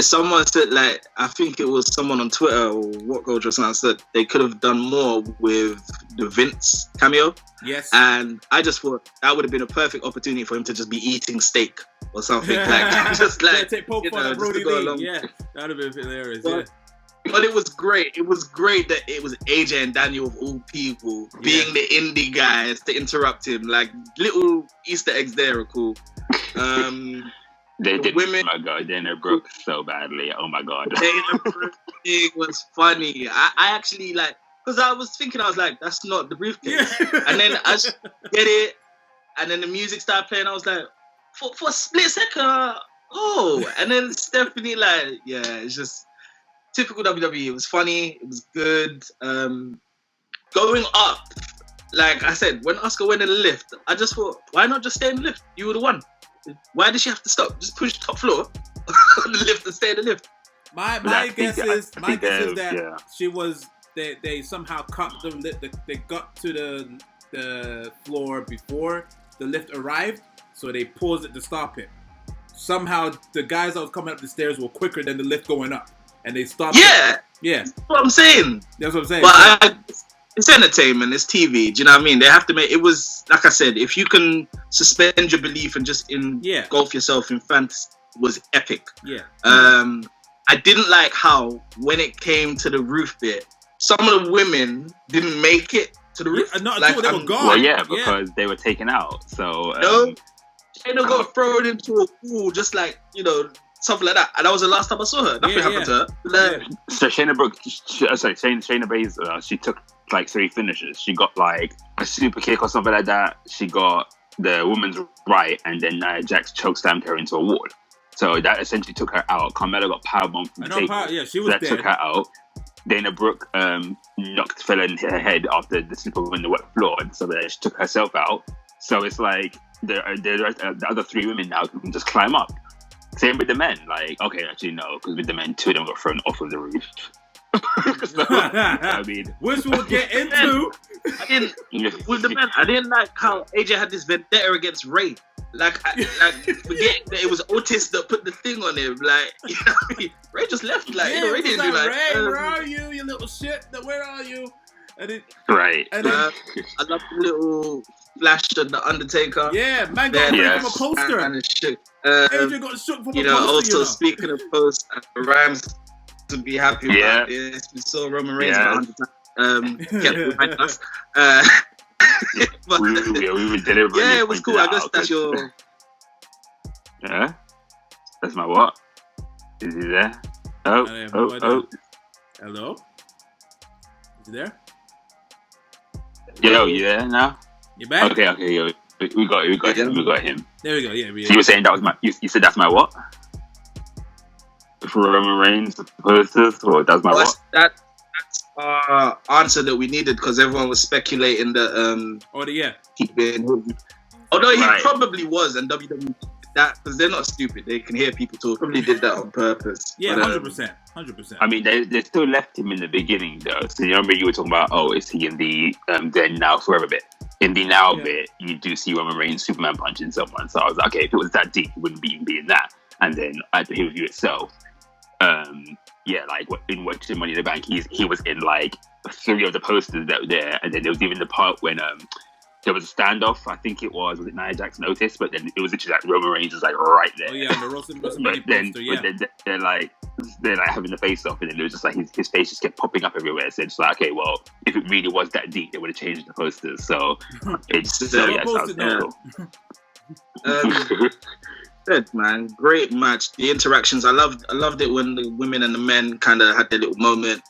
Someone said, like, I think it was someone on Twitter or What Culture or something, said they could have done more with the Vince cameo. Yes. And I just thought that would have been a perfect opportunity for him to just be eating steak or something. Like, just like, take Pope you for know, the just Brody to go Lee. along. Yeah, that would have been hilarious. But it was great. It was great that it was AJ and Daniel of all people being the indie guys to interrupt him. Like, little Easter eggs there are cool. They did. Women, oh my God, Dana Brooke so badly. Oh my God. Dana Brooke thing was funny. I actually like, because I was thinking, I was like, that's not the briefcase. And then I just get it, and then the music started playing. I was like, for a split second, and then Stephanie, like, yeah, it's just typical WWE. It was funny, it was good. Going up, like I said, when Asuka went in the lift, I just thought, why not just stay in the lift? You would have won. Why did she have to stop? Just push top floor on the lift and stay in the lift. My guess is that she was. They somehow cut the lift. They got to the floor before the lift arrived, so they paused it to stop it. Somehow the guys that was coming up the stairs were quicker than the lift going up, and they stopped. Yeah. That's what I'm saying. That's what I'm saying. But it's entertainment. It's TV. Do you know what I mean? They have to make it. Was like I said, if you can suspend your belief and just engulf yourself in fantasy, was epic. Yeah. I didn't like how when it came to the roof bit, some of the women didn't make it to the roof. Not at all. They were gone. Well, yeah, because they were taken out. So they got thrown into a pool, just like, you know, something like that. And that was the last time I saw her. Nothing happened to her. Like, so Shayna Baszler, she took like 3 finishes. She got like a super kick or something like that. She got the woman's right, and then Nia Jax chokeslammed her into a wall. So that essentially took her out. Carmella got powerbombed from the table. She was that took her out. Dana Brooke fell in her head after the slip on the wet floor, and so she took herself out. So it's like the other 3 women now can just climb up. Same with the men. Like, okay, actually no, because with the men, 2 of them got thrown off of the roof. So, I mean, which we'll get into. With the men, I didn't like how AJ had this vendetta against Ray. Forgetting that it was Otis that put the thing on him. Like, you know what I mean? Ray just left. Like, you know, Ray didn't do like, Ray, where are you, you little shit? Where are you? Right. I love the little flash of the Undertaker. Yeah, man got from a poster. And shit. AJ got shook from a poster. Also, speaking of posts, Rams to be happy about this. We saw Roman Reigns 100 times. Kept behind us. We were deliberately. Yeah, it was cool. I guess that's your. Yeah, that's my what? Is he there? Oh. Hello. Is he there? Yo, you there now? You back? Okay. Yo, we got him. We got him. There we go. Yeah. So you were saying that was my. You said that's my what? For Roman Reigns, the posters, or that's my what? That's our answer that we needed because everyone was speculating that he'd been. Although he probably was, and WWE did that because they're not stupid. They can hear people talk. Probably did that on purpose. Yeah, 100%. I mean, they still left him in the beginning though. So you remember you were talking about, is he in the then now forever bit? In the now bit, you do see Roman Reigns Superman punching someone. So I was like, okay, if it was that deep, it wouldn't be in that. And then at the pay-per-view itself, like in watching Money in the Bank, he was in like 3 of the posters that were there, and then there was even the part when there was a standoff. I think it was it Nia Jax and Otis, but then it was literally like Roman Reigns was like right there. Oh yeah, on the WrestleMania But then, poster, yeah. but then they're like having the face off, and then it was just like his face just kept popping up everywhere. So it's like, okay, well, if it really was that deep, they would have changed the posters. So it's so Don't yeah, post sounds it now. cool. Good, man. Great match. The interactions. I loved it when the women and the men kind of had their little moment.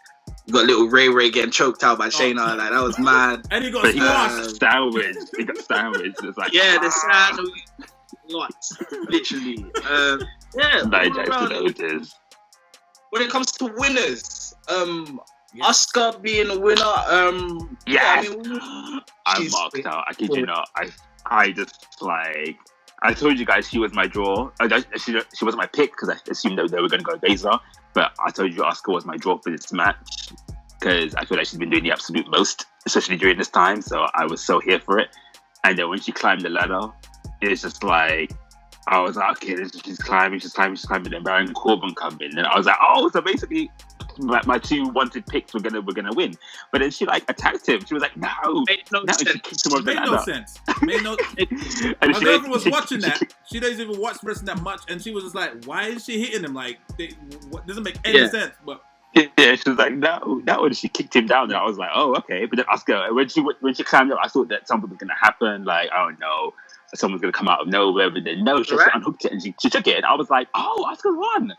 You got little Ray getting choked out by Shayna. Like, that was mad. And he got But he got squashed. sandwiched. He got sandwiched. It's like Yeah, the sandwich. What? Literally. Yeah. Nia all Jax around and it. Otis. When it comes to winners, Yeah. Asuka being a winner. Yes. I mean, I'm she's- marked out. I kid you not. I just like I told you guys she was my draw. She wasn't my pick because I assumed that they were going to go Baszler. But I told you Asuka was my draw for this match because I feel like she's been doing the absolute most, especially during this time. So I was so here for it. And then when she climbed the ladder, it's just like I was like, okay, she's climbing. Then Baron Corbin come in, and I was like, oh, so basically my two wanted picks were gonna win. But then she like attacked him. She was like, no, Made no and she sense. kicked him off the Made no ladder. sense. Made no. And My she- girlfriend was she- watching she- that. She doesn't even watch wrestling that much, and she was just like, "Why is she hitting him? Like, what doesn't make any Yeah. sense." But Yeah, she was like, no, and she kicked him down, and I was like, oh, okay. But then Asuka, when she climbed up, I thought that something was gonna happen. Like, oh no, someone's gonna come out of nowhere. But then no, she Right. unhooked it and she took it, and I was like, oh, Asuka won.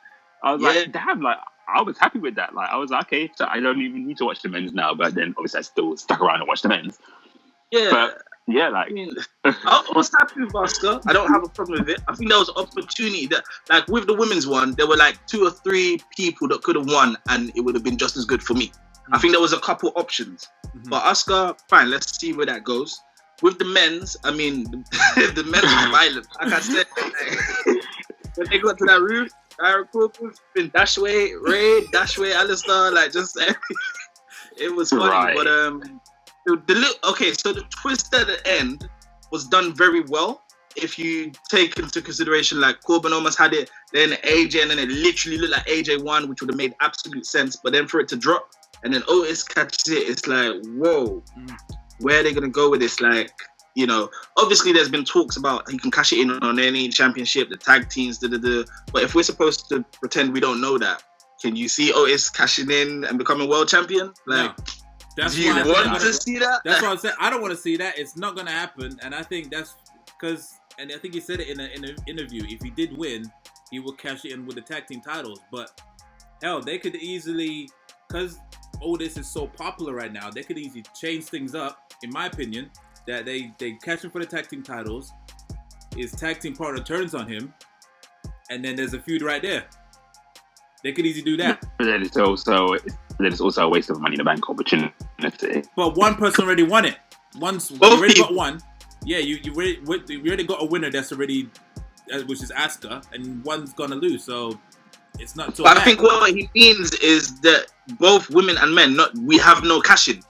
I was Yeah. like, damn, like I was happy with that. Like I was like, okay, so I don't even need to watch the men's now. But then obviously I still stuck around and watched the men's. Yeah. But yeah, like I mean, I was happy with Asuka. I don't have a problem with it. I think there was opportunity that, like with the women's one, there were like 2 or 3 people that could have won, and it would have been just as good for me. I think there was a couple options, but Asuka, fine. Let's see where that goes. With the men's, I mean, the men's were violent. Like I said, when they got to that roof, Baron Corbin, Dashway, Ray, Dashway, Alistair, like just it was funny. Right. But so the twist at the end was done very well. If you take into consideration, like Corbin almost had it, then AJ, and then it literally looked like AJ won, which would have made absolute sense. But then for it to drop, and then Otis catches it, it's like, whoa, where are they gonna go with this? Like, you know, obviously there's been talks about he can cash it in on any championship, the tag teams, But if we're supposed to pretend we don't know that, can you see Otis cashing in and becoming world champion? Like, no. That's do you why I want think to see that? That's what I'm saying. I don't want to see that. It's not going to happen. And I think that's because, and I think he said it in an interview, if he did win, he would cash it in with the tag team titles. But hell, they could easily, because Otis is so popular right now, they could easily change things up, in my opinion, that they catch him for the tag team titles, his tag team partner turns on him, and then there's a feud right there. They could easily do that. But then it's also a waste of money in the bank opportunity. But one person already won it. Once you Both already people. got one. Yeah, you already got a winner that's already, which is Asuka, and one's gonna lose. So it's not so But bad. I think what he means is that both women and men, we have no cash-in.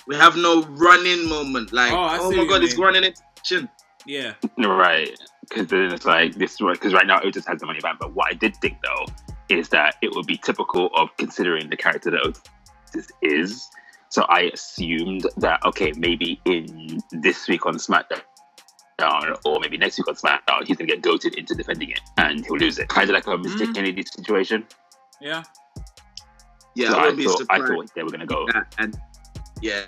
We have no run-in moment. Like, Oh, I see oh what my you God, he's mean. running into cash-in. Yeah. Right, because then it's like this. Because right now Otis has the money back. But what I did think though is that it would be typical of considering the character that Otis is. So I assumed that okay, maybe in this week on SmackDown or maybe next week on SmackDown, he's gonna get goated into defending it and he'll lose it. Kind of like a Mystic Kennedy situation. Yeah. Yeah, So I I wouldn't be thought surprised. they were gonna go. And yeah,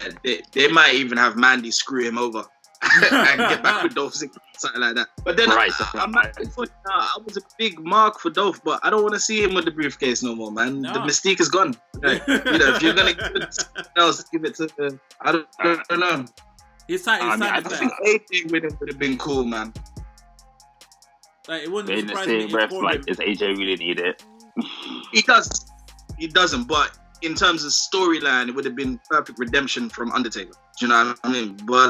they might even have Mandy screw him over and get back with Dolph Ziggler, something like that. But then Right, I was a big mark for Dolph, but I don't want to see him with the briefcase no more, man. No. The mystique is gone. Like, if you're gonna give it to someone else, give it to I don't know. His time I mean, I is I back. think AJ with him would have been cool, man. Like, it wouldn't In the surprise me same if breath, Corbin- like, does AJ really need it? He does. He doesn't, but in terms of storyline, it would have been perfect redemption from Undertaker. Do you know what I mean? But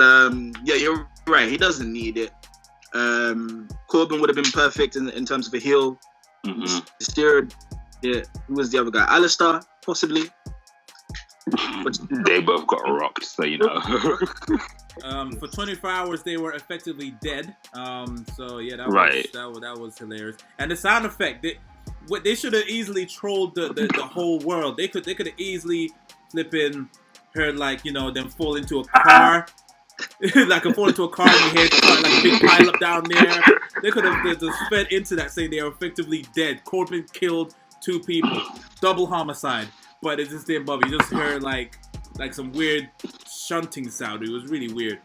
yeah, you're right. He doesn't need it. Corbin would have been perfect in terms of a heel. Mhm. Mysterio, yeah. Who was the other guy? Alistair, possibly. But They both got rocked, so you know. for 24 hours they were effectively dead. So yeah, that Right. that was hilarious. And the sound effect, they should have easily trolled the whole world. They could have easily flipping heard, like, you know, them fall into a car like I fall into a car and you hear like a big pile up down there. They could have just fed into that saying they are effectively dead. Corbin killed 2 people, double homicide, but it just didn't bother. You just heard like some weird shunting sound. It was really weird.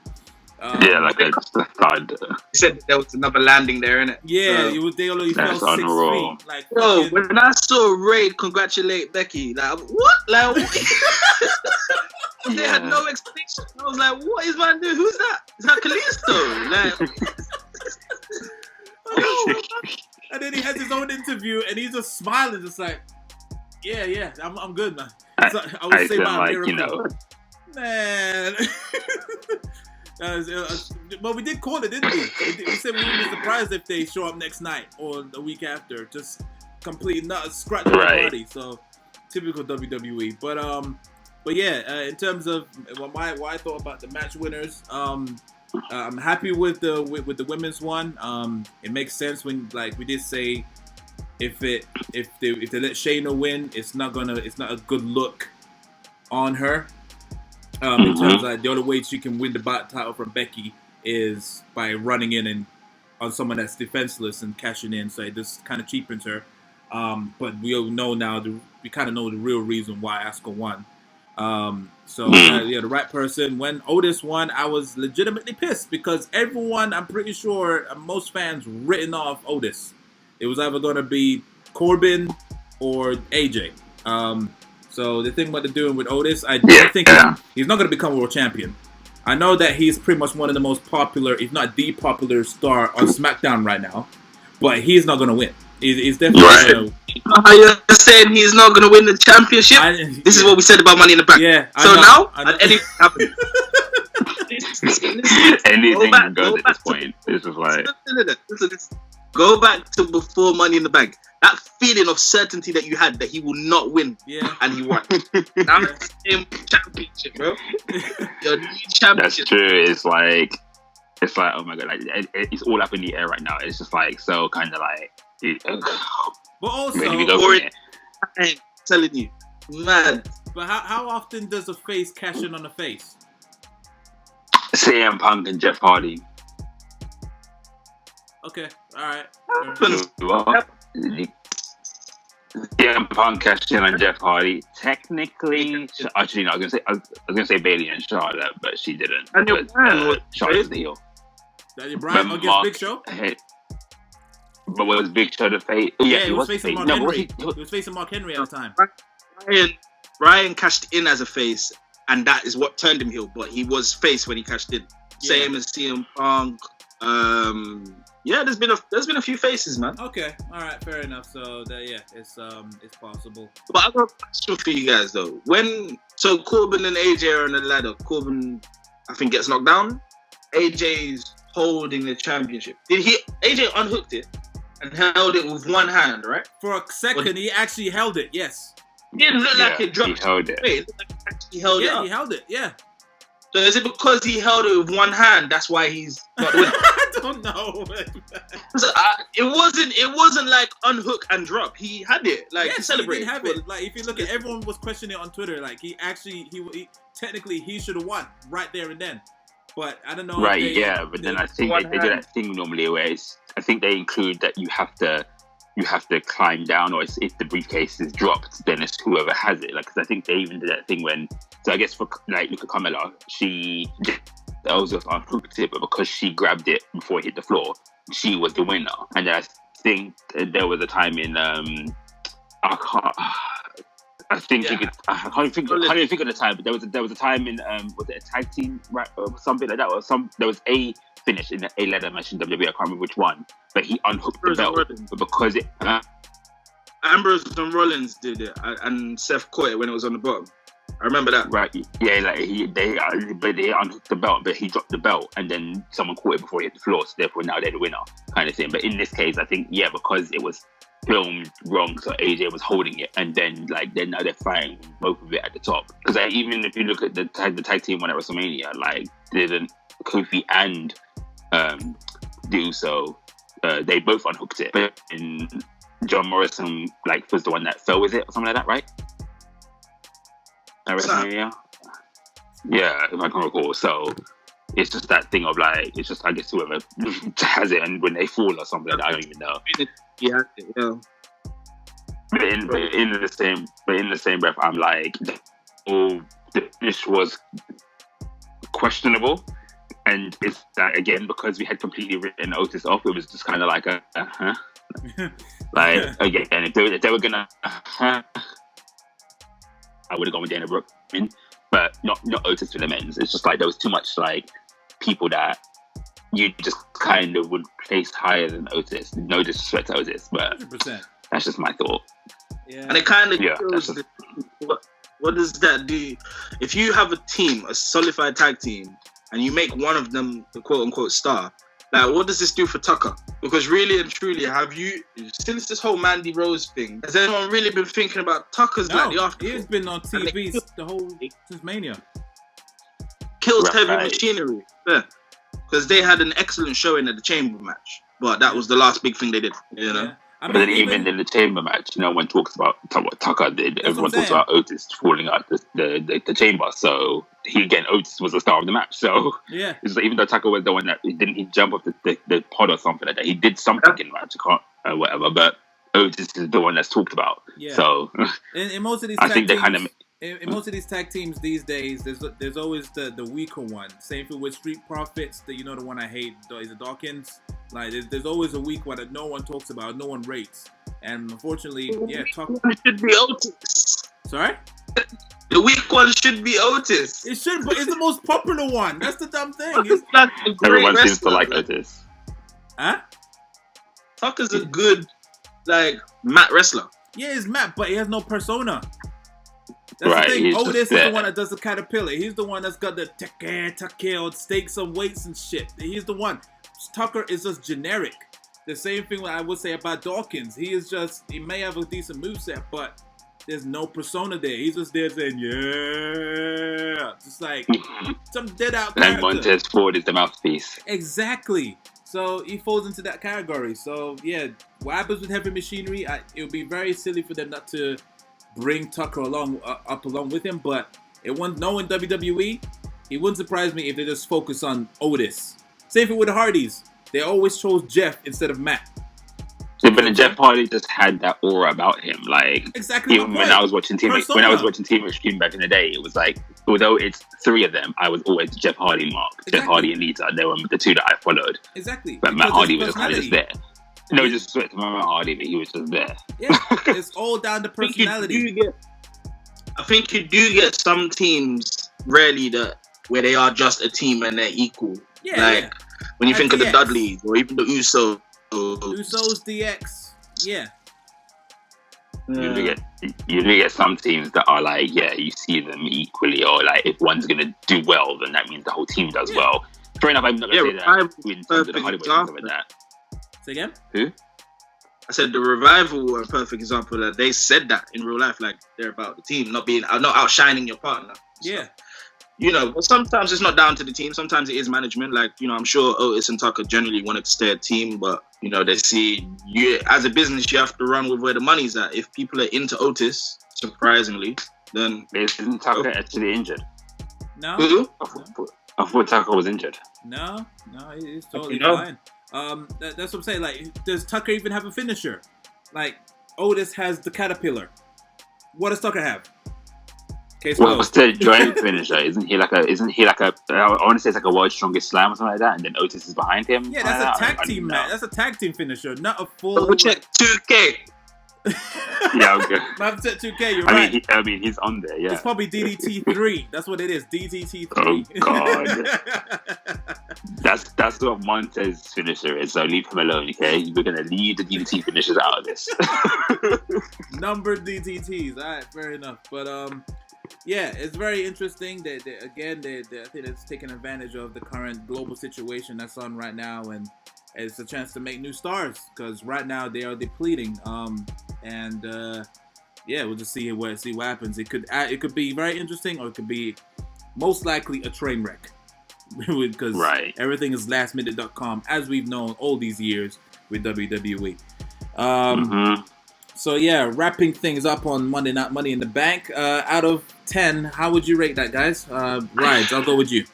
Like a thud. You said there was another landing there, innit? Yeah, it was. They only fell 6 unreal. feet. Like, Yo, when I saw Raid congratulate Becky, like what? Like what? They had no explanation. I was like, what is man doing? Who's that? Is that Kalisto? Like, and then he has his own interview, and he's just smiling, just like, yeah, I'm good, man. So, I would say my miracle, man. But we did call it, didn't we? We said we wouldn't be surprised if they show up next night or the week after, just complete not scratch on the body. So typical WWE. But yeah, in terms of what I thought about the match winners, I'm happy with the women's one. It makes sense when, like we did say, if they let Shayna win, it's not a good look on her. In terms of like, the only way she can win the title from Becky is by running in and on someone that's defenseless and cashing in. So this kind of cheapens her. But we all know now, we kind of know the real reason why Asuka won. The right person. When Otis won, I was legitimately pissed because everyone, I'm pretty sure, most fans written off Otis. It was either going to be Corbin or AJ. So the thing what they're doing with Otis, I don't think he's not going to become world champion. I know that he's pretty much one of the most popular, if not the popular star on SmackDown right now, but he's not going to win. He's definitely you're saying he's not going to win the championship? This is what we said about Money in the Bank. Yeah. Now, anything happens. Anything can go at this point. This is like... Listen. Go back to before Money in the Bank. That feeling of certainty that you had that he will not win, and he won. Now it's the same championship, bro. Your new championship. That's true. It's like, oh my god, like it's all up in the air right now. It's just like so kind of like. But also, I'm telling you, mad. But how often does a face cash in on a face? CM Punk and Jeff Hardy. Okay, all right. CM Punk cashed in on Jeff Hardy. Technically, actually, no, I was gonna say Bayley and Charlotte, but she didn't. And Charlotte's the heel. Daniel Bryan against Big Show. But was Big Show the face? Yeah, he was facing Mark Henry. He was facing Mark Henry at the time. Bryan cashed in as a face, and that is what turned him heel. But he was face when he cashed in. Same as CM Punk. There's been a few faces, man. Okay, all right, fair enough. So it's possible. But I've got a question for you guys though. So Corbin and AJ are on the ladder. Corbin, I think, gets knocked down. AJ's holding the championship. AJ unhooked it and held it with one hand, right? For a second, he actually held it. Yes. It didn't look like it dropped. He held it. Wait, it looked like he actually held it. Yeah, up. he held it. Yeah. So is it because he held it with one hand? That's why he's not the winner. I don't know. So, it wasn't like unhook and drop. He had it. Like, yes, he celebrated. He did have it. Like, if you look at, everyone was questioning it on Twitter. Like, he technically he should have won right there and then. But I don't know. Right. But then I think they do that thing normally where I think they include that you have to climb down, or if the briefcase is dropped, then it's whoever has it. Like, because I think they even did that thing when. So I guess for like, look at Carmella, she Ellsworth unhooked it, but because she grabbed it before it hit the floor, she was the winner. And I think there was a time in I can't even think of the time, but there was a time in was it a tag team, right, or something like that, or there was a finish in a ladder match in WWE. I can't remember which one, but he unhooked the belt, but because it. Ambrose and Rollins did it, and Seth caught it when it was on the bottom. I remember that. Right, yeah, like they unhooked the belt, but he dropped the belt, and then someone caught it before he hit the floor, so therefore now they're the winner, kind of thing. But in this case, I think, because it was filmed wrong, so AJ was holding it, and then now they're fighting both of it at the top. Because even if you look at the tag team one at WrestleMania, like, didn't Kofi and so they both unhooked it, but in John Morrison was the one that fell with it or something like that, right? At WrestleMania? Yeah, if I can recall. So it's just that thing of like, it's just I guess whoever has it, and when they fall or something, I don't even know. Yeah. But in the same breath, I'm like, the finish was questionable, and it's that again because we had completely written Otis off. It was just kind of like like again, if they were gonna, I would have gone with Dana Brooke, but not Otis for the men's. It's just like there was too much like people that you just kind of would place higher than Otis. No disrespect to Otis, but 100%. that's just my thought. Yeah. And it kind of that's shows what does that do? If you have a team, a solidified tag team, and you make one of them the quote-unquote star, like what does this do for Tucker? Because really and truly, have you, since this whole Mandy Rose thing, has anyone really been thinking about Tucker's like the afterthought? He's been on TV the whole since Mania. Kills Right. heavy machinery. Yeah. Because they had an excellent showing at the Chamber match. But that was the last big thing they did, you know? Yeah. I But mean, then even in the chamber match, no one talks about what Tucker did. That's Everyone what I'm talks about Otis falling out the chamber. So Otis was the star of the match. So yeah. it's like, even though Tucker was the one that he jump off the pod or something like that, he did something in the match. I can't whatever. But Otis is the one that's talked about. Yeah. So In most of these I tag think they teams, kind of in most of these tag teams these days, there's always the weaker one. Same thing with Street Profits. The one I hate is the Dawkins. Like there's always a weak one that no one talks about, no one rates. And unfortunately, Tucker It should be Otis. Sorry? The weak one should be Otis. It should, but it's the most popular one. That's the dumb thing. Tucker's like a great everyone seems to wrestler. like Otis. Huh? Tucker's a good, mat wrestler. Yeah, he's Matt, but he has no persona. That's Right, the thing. he's just Otis is there. the one that does the caterpillar. He's the one that's got the take stakes some weights and shit. He's the one. Tucker is just generic. The same thing I would say about Dawkins. He may have a decent moveset, but there's no persona there. He's just there saying, yeah. Just like some dead out And character. Montez Ford is the mouthpiece. Exactly. So he falls into that category. So yeah, what happens with Heavy Machinery? It would be very silly for them not to bring Tucker up along with him. But knowing WWE, it wouldn't surprise me if they just focus on Otis. Same thing with the Hardys. They always chose Jeff instead of Matt. Yeah, but then Jeff Hardy just had that aura about him. Like Exactly. even when I was watching Team Persona. Extreme back in the day, it was like although it's three of them, I was always the Jeff Hardy mark. Exactly. Jeff Hardy and Lita, they were the two that I followed. Exactly. But Matt Because Hardy his was kind of just there. No, just respect to Matt Hardy, but he was just there. Yeah, it's all down to personality. I think you do get some teams rarely where they are just a team and they're equal. Yeah, When you Like think of the DX. Dudleys or even the Usos. Usos, DX. Yeah. You do get some teams that are like, you see them equally, or like if one's gonna do well, then that means the whole team does well. Fair enough, I'm not gonna say that in terms of the Hollywood and stuff like that. Say again? Who? I said the Revival were a perfect example that they said that in real life, like they're about the team, not outshining your partner. Yeah. But sometimes it's not down to the team. Sometimes it is management. Like, I'm sure Otis and Tucker generally wanted to stay a team, but, they see you as a business, you have to run with where the money's at. If people are into Otis, surprisingly, then... Isn't Tucker actually injured? No. Who? I thought Tucker was injured. No, he's totally No. fine. That's what I'm saying. Like, does Tucker even have a finisher? Like, Otis has the caterpillar. What does Tucker have? Case Well, closed. what's the joint finisher? Isn't he like a? I want to say it's like a World's Strongest Slam or something like that, and then Otis is behind him. Yeah, that's a tag team match. That's a tag team finisher, not a full. Double check 2K. Yeah, okay. Mavset 2K, you're right. I mean, he's on there. Yeah. It's probably DDT 3. That's what it is. DDT 3. Oh, God. That's what Montez's finisher is. So leave him alone, okay? We're gonna leave the DDT finishers out of this. Numbered DDTs. All right, fair enough. But yeah, it's very interesting that I think it's taking advantage of the current global situation that's on right now, and it's a chance to make new stars because right now they are depleting. Yeah, we'll just see what happens. It could be very interesting, or it could be most likely a train wreck because everything is lastminute.com, as we've known all these years with WWE. So yeah, wrapping things up on Monday Night Money in the Bank. Out of 10, how would you rate that, guys? Rides, I'll go with you.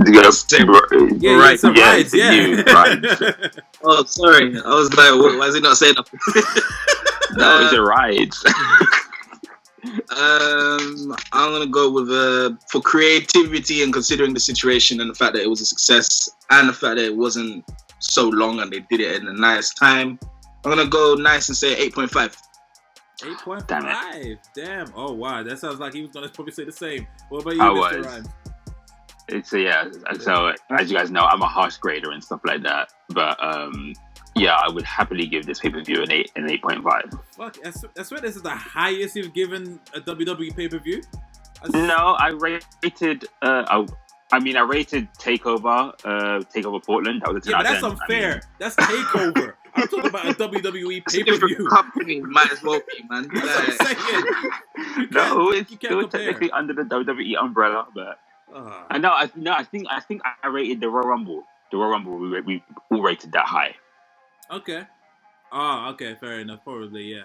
Yeah, right. it's a Yeah, ride. it's you, right. Oh, sorry. I was like, why is he not saying nothing? No, it's a ride. I'm gonna go with for creativity and considering the situation and the fact that it was a success and the fact that it wasn't so long and they did it in a nice time. I'm gonna go nice and say 8.5. 8.5. Damn. Oh wow, that sounds like he was gonna probably say the same. What about you, I Mr. was. Rhymes? So yeah, so as you guys know, I'm a harsh grader and stuff like that. But yeah, I would happily give this pay-per-view an 8.5. Fuck, I swear this is the highest you've given a WWE pay-per-view. No, I rated. I rated Takeover Portland. That was a 10 Yeah, out but of that's 10. unfair. That's Takeover. I'm talking about a WWE It's a different pay-per-view. company, might as well be, man. That's what I'm saying. No, it's you can't still compare. technically under the WWE umbrella, but I think I rated the Royal Rumble. The Royal Rumble, we all rated that high. Okay. Oh, okay, fair enough. Probably, yeah.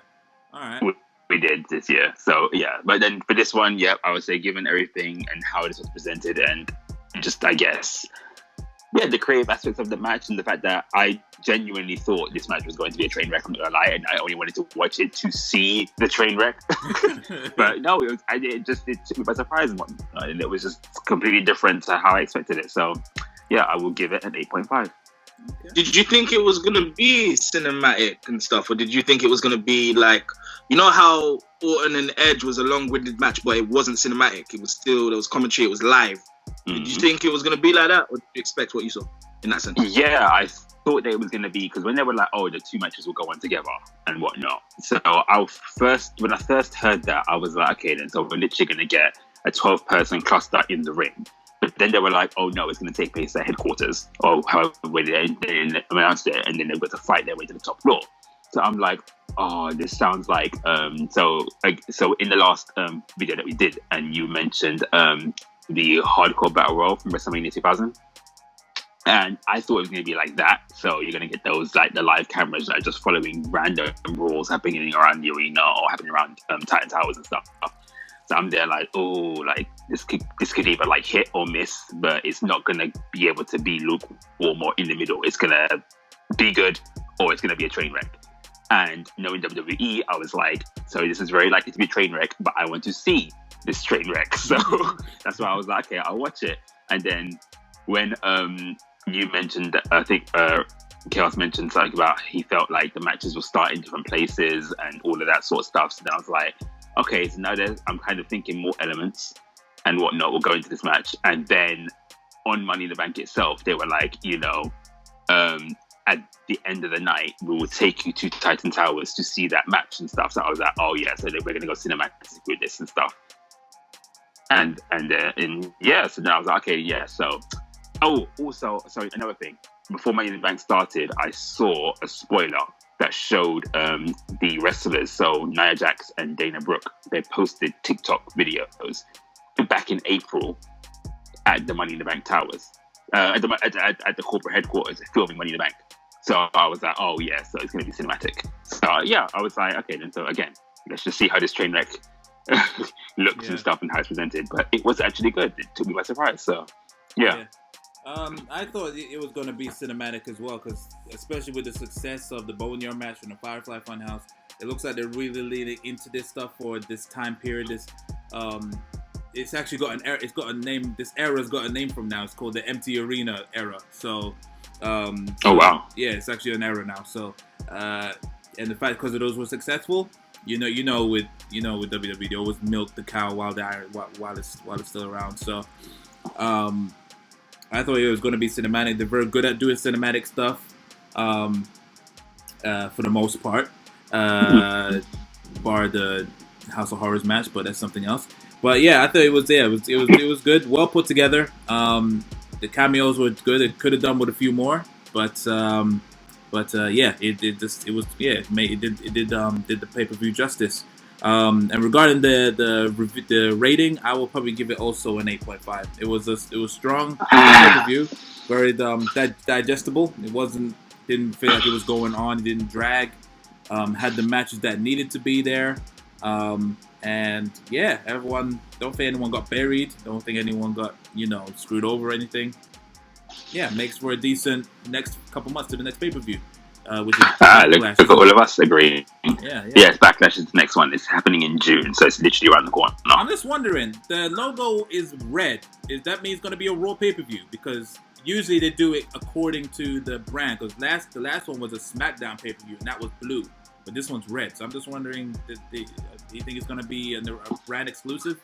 All right. We did this year, so yeah. But then for this one, yeah, I would say given everything and how this was presented, and just I guess, yeah, the creative aspects of the match and the fact that I genuinely thought this match was going to be a train wreck. I'm not gonna lie, and I only wanted to watch it to see the train wreck. But no, it took me by surprise, and it was just completely different to how I expected it. So yeah, I will give it an 8.5. Okay. Did you think it was gonna be cinematic and stuff, or did you think it was gonna be like, you know how Orton and Edge was a long-winded match, but it wasn't cinematic? It was still, there was commentary, it was live. Did you think it was gonna be like that, or did you expect what you saw in that sense? Yeah, I thought that it was gonna be, because when they were like, oh, the two matches will go on together and whatnot. So when I first heard that, I was like, okay, then so we're literally gonna get a 12-person cluster in the ring. But then they were like, oh no, it's going to take place at headquarters, or however way they announced it, and then they're going to fight their way to the top floor. So I'm like, oh, this sounds like so in the last video that we did, and you mentioned the Hardcore Battle Royal from WrestleMania 2000, and I thought it was going to be like that. So you're going to get those like the live cameras that are just following random brawls happening around the arena or happening around Titan Towers and stuff. So I'm there like, oh, like this could either like hit or miss, but it's not gonna be able to be lukewarm or in the middle. It's gonna be good or it's gonna be a train wreck. And knowing WWE, I was like, so this is very likely to be a train wreck, but I want to see this train wreck. So that's why I was like, okay, I'll watch it. And then when you mentioned, I think Chaos mentioned something about he felt like the matches will start in different places and all of that sort of stuff. So then I was like, okay, so now I'm kind of thinking more elements and whatnot will go into this match. And then on Money in the Bank itself, they were like, at the end of the night, we will take you to Titan Towers to see that match and stuff. So I was like, oh yeah, so we're going to go cinematic with this and stuff. And yeah, so then I was like, okay, yeah, so. Oh, also, sorry, another thing. Before Money in the Bank started, I saw a spoiler that showed the wrestlers, so Nia Jax and Dana Brooke, they posted TikTok videos back in April at the Money in the Bank Towers, at the corporate headquarters, filming Money in the Bank. So I was like, oh yeah, so it's going to be cinematic. So yeah, I was like, okay, then so again, let's just see how this train wreck looks and stuff and how it's presented. But it was actually good. It took me by surprise. So yeah. I thought it was going to be cinematic as well, because especially with the success of the Boneyard match from the Firefly Funhouse, it looks like they're really leaning into this stuff for this time period. It's actually got an era. It's got a name. This era's got a name from now. It's called the Empty Arena era. So, oh wow. Yeah, it's actually an era now. So, and the fact because of those were successful, with WWE, they always milk the cow while it's still around. So, I thought it was going to be cinematic. They're very good at doing cinematic stuff, for the most part, bar the House of Horrors match, but that's something else. But yeah, I thought it was there. It was good, well put together. The cameos were good. It could have done with a few more, but yeah, it did the pay-per-view justice. And regarding the rating, I will probably give it also an 8.5. It was strong pay-per-view, very digestible. Didn't feel like it was going on. It didn't drag. Had the matches that needed to be there. And yeah, everyone, don't think anyone got buried. Don't think anyone got, screwed over or anything. Yeah, makes for a decent next couple months to the next pay-per-view. Which is look at all of us agreeing. Yeah. Yes, Backlash is the next one. It's happening in June, so it's literally around the corner. I'm just wondering, the logo is red. Is that mean it's going to be a Raw pay-per-view? Because usually they do it according to the brand. Because the last one was a SmackDown pay-per-view, and that was blue. But this one's red. So I'm just wondering, do you think it's going to be a brand exclusive?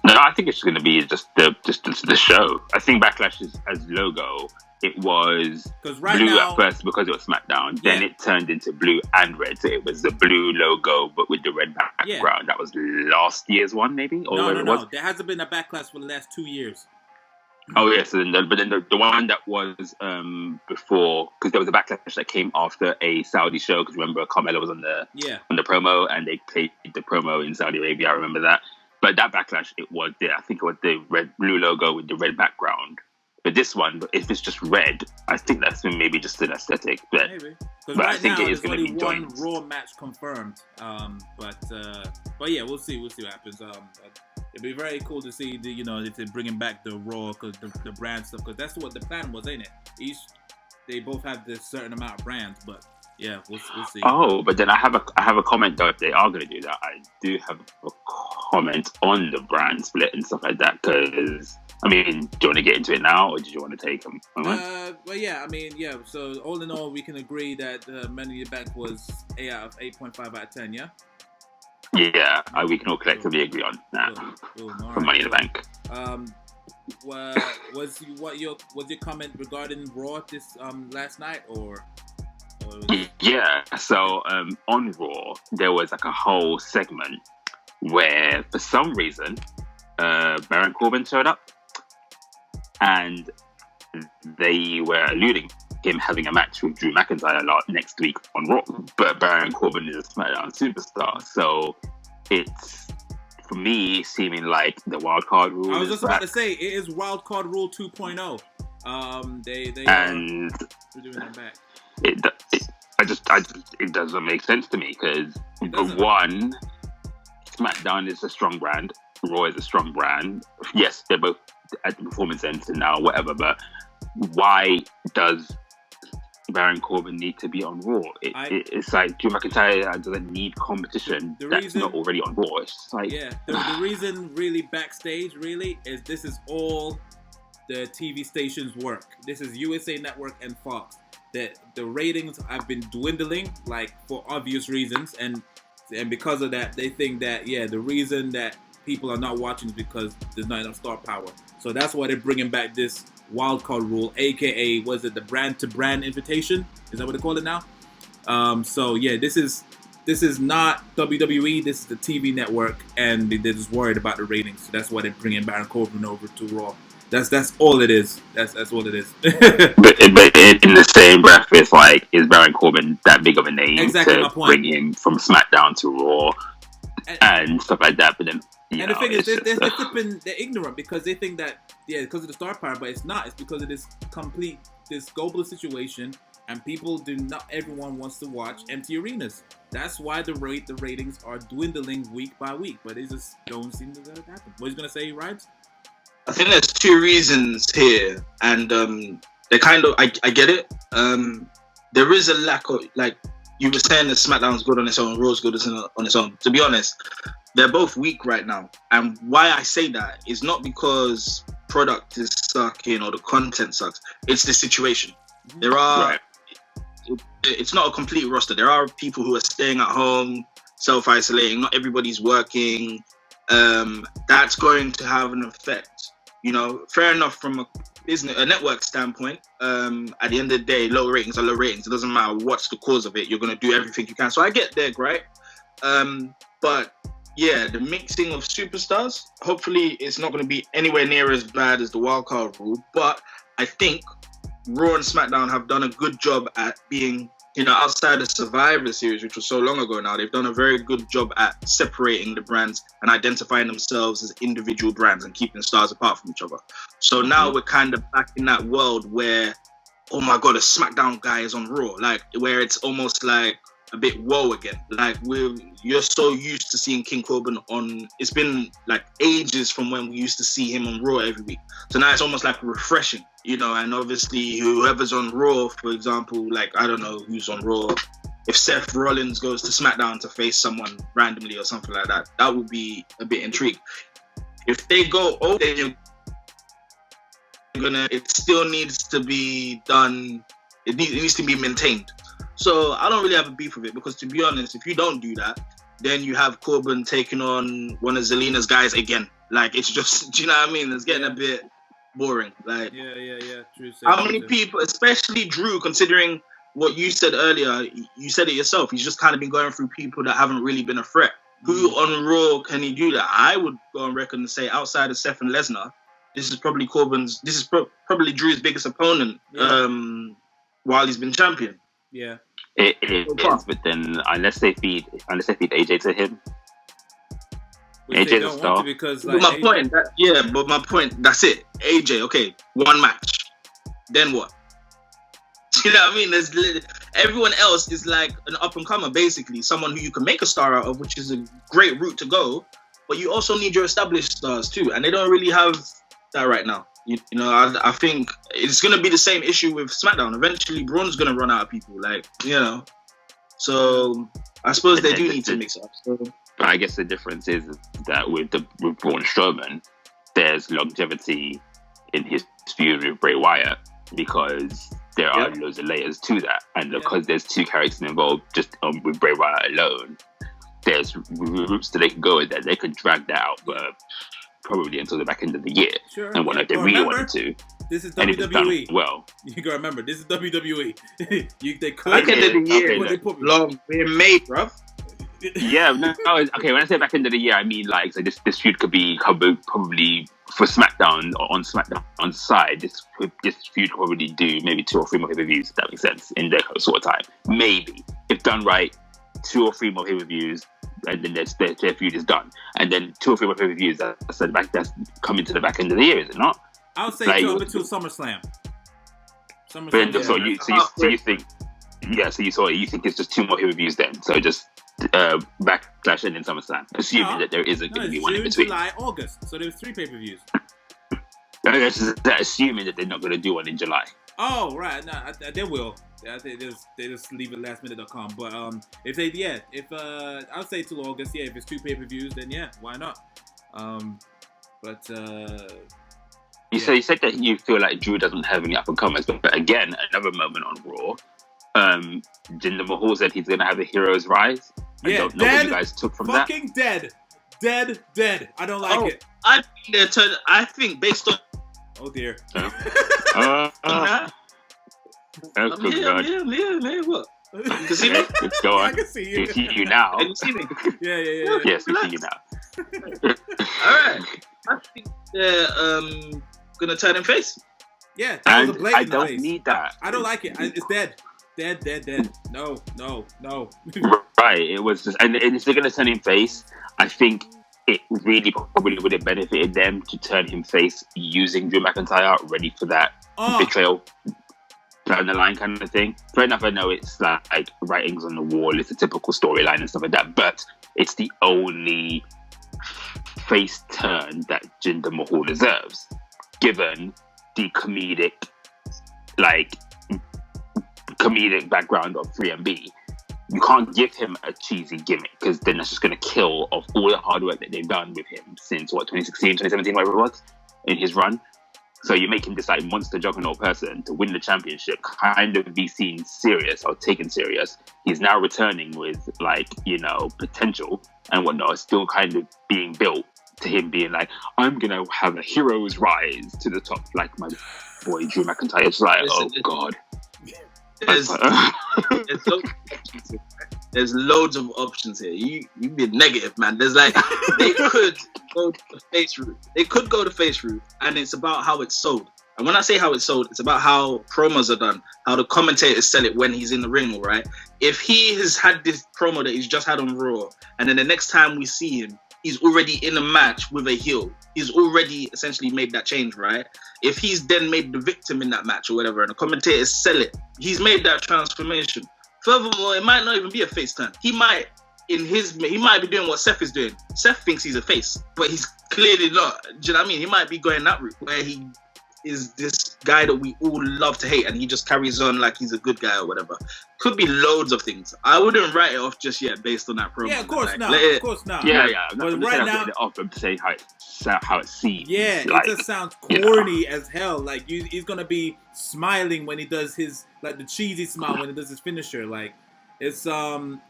No, I think it's going to be just the show. I think Backlash as logo, it was blue now, at first because it was SmackDown. Then it turned into blue and red. So it was the blue logo, but with the red background. Yeah. That was last year's one, maybe? Or no. There hasn't been a Backlash for the last 2 years. Oh, yes. Yeah, so but then the one that was before, because there was a Backlash that came after a Saudi show. Because remember, Carmella was on the promo, and they played the promo in Saudi Arabia. I remember that. But that Backlash, I think it was the blue logo with the red background. But this one, if it's just red, I think that's maybe just an aesthetic. But, maybe. But right I think now, it is going to be one Raw match confirmed. But yeah, we'll see. We'll see what happens. It'd be very cool to see if they're bringing back the Raw, because the brand stuff, because that's what the plan was, ain't it? They both have this certain amount of brands, but yeah, we'll see. Oh, but then I have a comment though. If they are going to do that, I do have a comment on the brand split and stuff like that. Because do you want to get into it now, or did you want to take them? Well, yeah. So all in all, we can agree that Money in the Bank was 8 out of 8.5 out of 10. Yeah. Yeah, we can all collectively agree on that. Cool. For Money in the Bank. Was your comment regarding Raw this last night or? Yeah, so on Raw there was like a whole segment where for some reason Baron Corbin showed up, and they were alluding him having a match with Drew McIntyre next week on Raw, but Baron Corbin is a SmackDown superstar, so it's for me seeming like the wildcard rule. I was just about to say it is wildcard rule 2.0. They and are doing that back. It doesn't make sense to me, because one, SmackDown is a strong brand, Raw is a strong brand. Yes, they're both at the Performance Center now, whatever. But why does Baron Corbin need to be on Raw? It's like Drew McIntyre doesn't need competition that's not already on Raw. It's just like the reason really backstage really is this is all the TV stations work. This is USA Network and Fox. That the ratings have been dwindling, like for obvious reasons, and because of that, they think that the reason that people are not watching is because there's not enough star power. So that's why they're bringing back this wildcard rule, aka was it the brand to brand invitation? Is that what they call it now? So yeah, this is not WWE. This is the TV network, and they're just worried about the ratings. So that's why they're bringing Baron Corbin over to Raw. That's all it is. That's all it is. but in the same breath, it's like, is Baron Corbin that big of a name to bring him from SmackDown to Raw and stuff like that? But then, the thing is, they're ignorant, because they think that because of the star power, but it's not. It's because of this global situation, and everyone wants to watch empty arenas. That's why the ratings are dwindling week by week. But they just don't seem to happen. What are you gonna say, Rides? I think there's two reasons here, and they kind of I get it. There is a lack of, like you were saying, that SmackDown's good on its own, Raw's good on its own. To be honest, they're both weak right now, and why I say that is not because product is sucking or the content sucks. It's the situation. There are. It's not a complete roster. There are people who are staying at home, self-isolating. Not everybody's working. That's going to have an effect. Fair enough from a network standpoint. At the end of the day, low ratings are low ratings. It doesn't matter what's the cause of it. You're going to do everything you can. So I get there, right? But yeah, the mixing of superstars, hopefully it's not going to be anywhere near as bad as the wildcard rule. But I think Raw and SmackDown have done a good job at being, outside of Survivor Series, which was so long ago now, they've done a very good job at separating the brands and identifying themselves as individual brands and keeping stars apart from each other. So now we're kind of back in that world where, oh my God, a SmackDown guy is on Raw, like where it's almost like a bit whoa again. Like you're so used to seeing King Corbin on. It's been like ages from when we used to see him on Raw every week. So now it's almost like refreshing, you know. And obviously, whoever's on Raw, for example, like I don't know who's on Raw. If Seth Rollins goes to SmackDown to face someone randomly or something like that, that would be a bit intrigued. If they go over, it still needs to be done. It needs to be maintained. So I don't really have a beef with it because, to be honest, if you don't do that, then you have Corbin taking on one of Zelina's guys again. Like, it's just, do you know what I mean? It's getting a bit boring. Like, True. How many people, especially Drew, considering what you said earlier, you said it yourself. He's just kind of been going through people that haven't really been a threat. Who on Raw can he do that? I would go on record and say, outside of Seth and Lesnar, this is probably probably Drew's biggest opponent while he's been champion. Yeah, it is. But then unless they feed AJ to him, which AJ's a star. Because but my point, that's it. AJ, okay, one match, then what? You know what I mean? Everyone else is like an up and comer, basically, someone who you can make a star out of, which is a great route to go. But you also need your established stars too, and they don't really have that right now. You know, I think it's going to be the same issue with SmackDown. Eventually, Braun's going to run out of people, like, you know. So I suppose they do need to mix up. So. But I guess the difference is that with Braun Strowman, there's longevity in his feud with Bray Wyatt because there are loads of layers to that, and because there's two characters involved just with Bray Wyatt alone, there's routes that they can go with that. They could drag that out, but probably until the back end of the year. Sure. And what if they really wanted to? This is WWE. Well, you gotta remember, this is WWE. They could. Back end of the year, long we're made, bruv. Yeah, no, okay. When I say back end of the year, I mean like so this feud could be probably for SmackDown or on SmackDown's side. This feud could probably do maybe 2 or 3 more pay-per-views. If that makes sense in their sort of time. Maybe if done right, 2 or 3 more pay-per-views, and then their feud is done. And then 2 or 3 more pay-per-views that's coming to the back end of the year, is it not? I would say like, 2 up until SummerSlam. So you think it's just 2 more pay-per-views then? So just Backlash and then SummerSlam, assuming that there isn't going to be one in between. July, August. So there's 3 pay-per-views. That's assuming that they're not going to do one in July. Oh, right. No, they will. I think they just leave it lastminute.com. But if I would say till August. Yeah, if it's 2 pay-per-views, then yeah, why not? You said that you feel like Drew doesn't have any up and comers, but again, another moment on Raw. Jinder Mahal said he's gonna have a hero's rise. I don't know what you guys took from that. Fucking dead. I don't like it. I think based on. Oh dear. That's good, God. Yeah, what? You can see me? Go on. I can see you. We see you now. Can you see me? Yeah. Yes, we see you now. Alright. I think they're gonna turn him face. Yeah, that was a And blatant I don't face. need that. I don't like it. It's dead. Dead. No. Right. It was just, and if they're gonna turn him face, I think it really probably would have benefited them to turn him face using Drew McIntyre, ready for that betrayal down the line kind of thing. Fair enough, I know it's like writings on the wall, it's a typical storyline and stuff like that, but it's the only face turn that Jinder Mahal deserves, given the comedic background of 3MB. You can't give him a cheesy gimmick because then that's just going to kill off all the hard work that they've done with him since 2016, 2017, whatever it was, in his run. So you make him this like monster juggernaut person to win the championship, kind of be seen serious or taken serious. He's now returning with potential and whatnot, still kind of being built to him being like, I'm going to have a hero's rise to the top, like my boy Drew McIntyre. It's like, God. There's loads of options here. You be negative, man. There's like they could go the face route. They could go the face route, and it's about how it's sold. And when I say how it's sold, it's about how promos are done, how the commentators sell it when he's in the ring, all right? If he has had this promo that he's just had on Raw, and then the next time we see him, he's already in a match with a heel. He's already essentially made that change, right? If he's then made the victim in that match or whatever, and the commentators sell it, he's made that transformation. Furthermore, it might not even be a face turn. He might be doing what Seth is doing. Seth thinks he's a face, but he's clearly not. Do you know what I mean? He might be going that route where he is this guy that we all love to hate, and he just carries on like he's a good guy or whatever. Could be loads of things. I wouldn't write it off just yet based on that promo. Yeah, of course like, not. Of course not. Yeah. But right now, it off and say how it seems. Yeah, like, it just sounds corny as hell. Like he's gonna be smiling when he does his like the cheesy smile when he does his finisher. Like it's in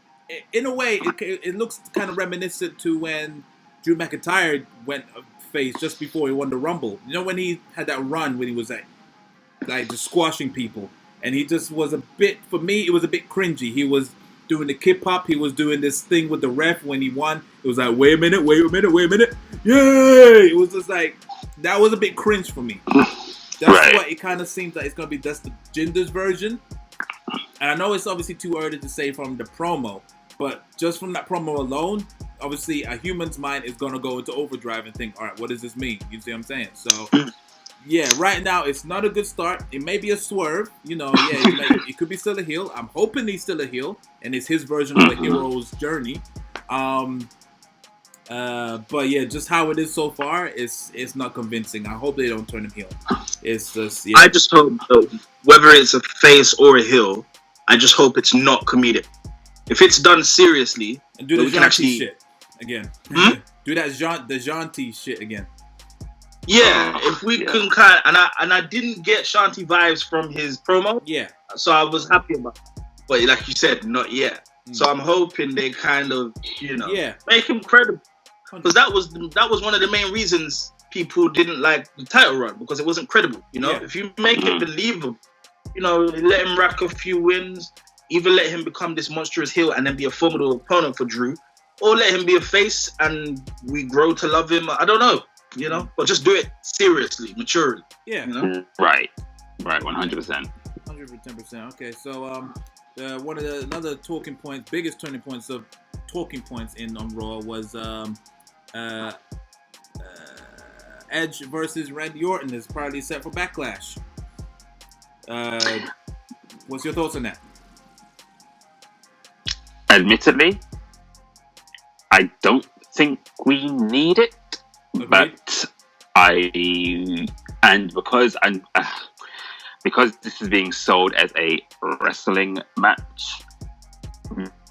a way it looks kind of reminiscent to when Drew McIntyre went face just before he won the Rumble. You know when he had that run when he was like just squashing people, and he just was a bit, for me it was a bit cringy. He was doing the kip hop, he was doing this thing with the ref when he won. It was like wait a minute, yay! It was just like that was a bit cringe for me. That's right. what it kind of seems like it's gonna be. That's the Jinder's version, and I know it's obviously too early to say from the promo, but just from that promo alone, obviously a human's mind is gonna go into overdrive and think, all right, what does this mean? You see what I'm saying? So yeah, right now it's not a good start. It may be a swerve, you know. Yeah, it could be still a heel. I'm hoping he's still a heel, and it's his version of the hero's journey. But yeah, just how it is so far, it's not convincing. I hope they don't turn him heel. It's just I just hope whether it's a face or a heel, I just hope it's not comedic. If it's done seriously, and do the we can Jean actually shit again. Do that the Jean shit again. Yeah, if we can kind of, and I didn't get Shanti vibes from his promo. Yeah. So I was happy about it. But like you said, not yet. So I'm hoping they kind of, make him credible. Because that was one of the main reasons people didn't like the title run, because it wasn't credible. You know, if you make it believable, let him rack a few wins, either let him become this monstrous heel and then be a formidable opponent for Drew, or let him be a face and we grow to love him. I don't know. But just do it seriously, maturely. Yeah. Right, 100%. 110%. Okay, so one of the another talking points, biggest turning points of talking points in on Raw was Edge versus Randy Orton is probably set for Backlash. What's your thoughts on that? Admittedly, I don't think we need it. Agreed. But because this is being sold as a wrestling match,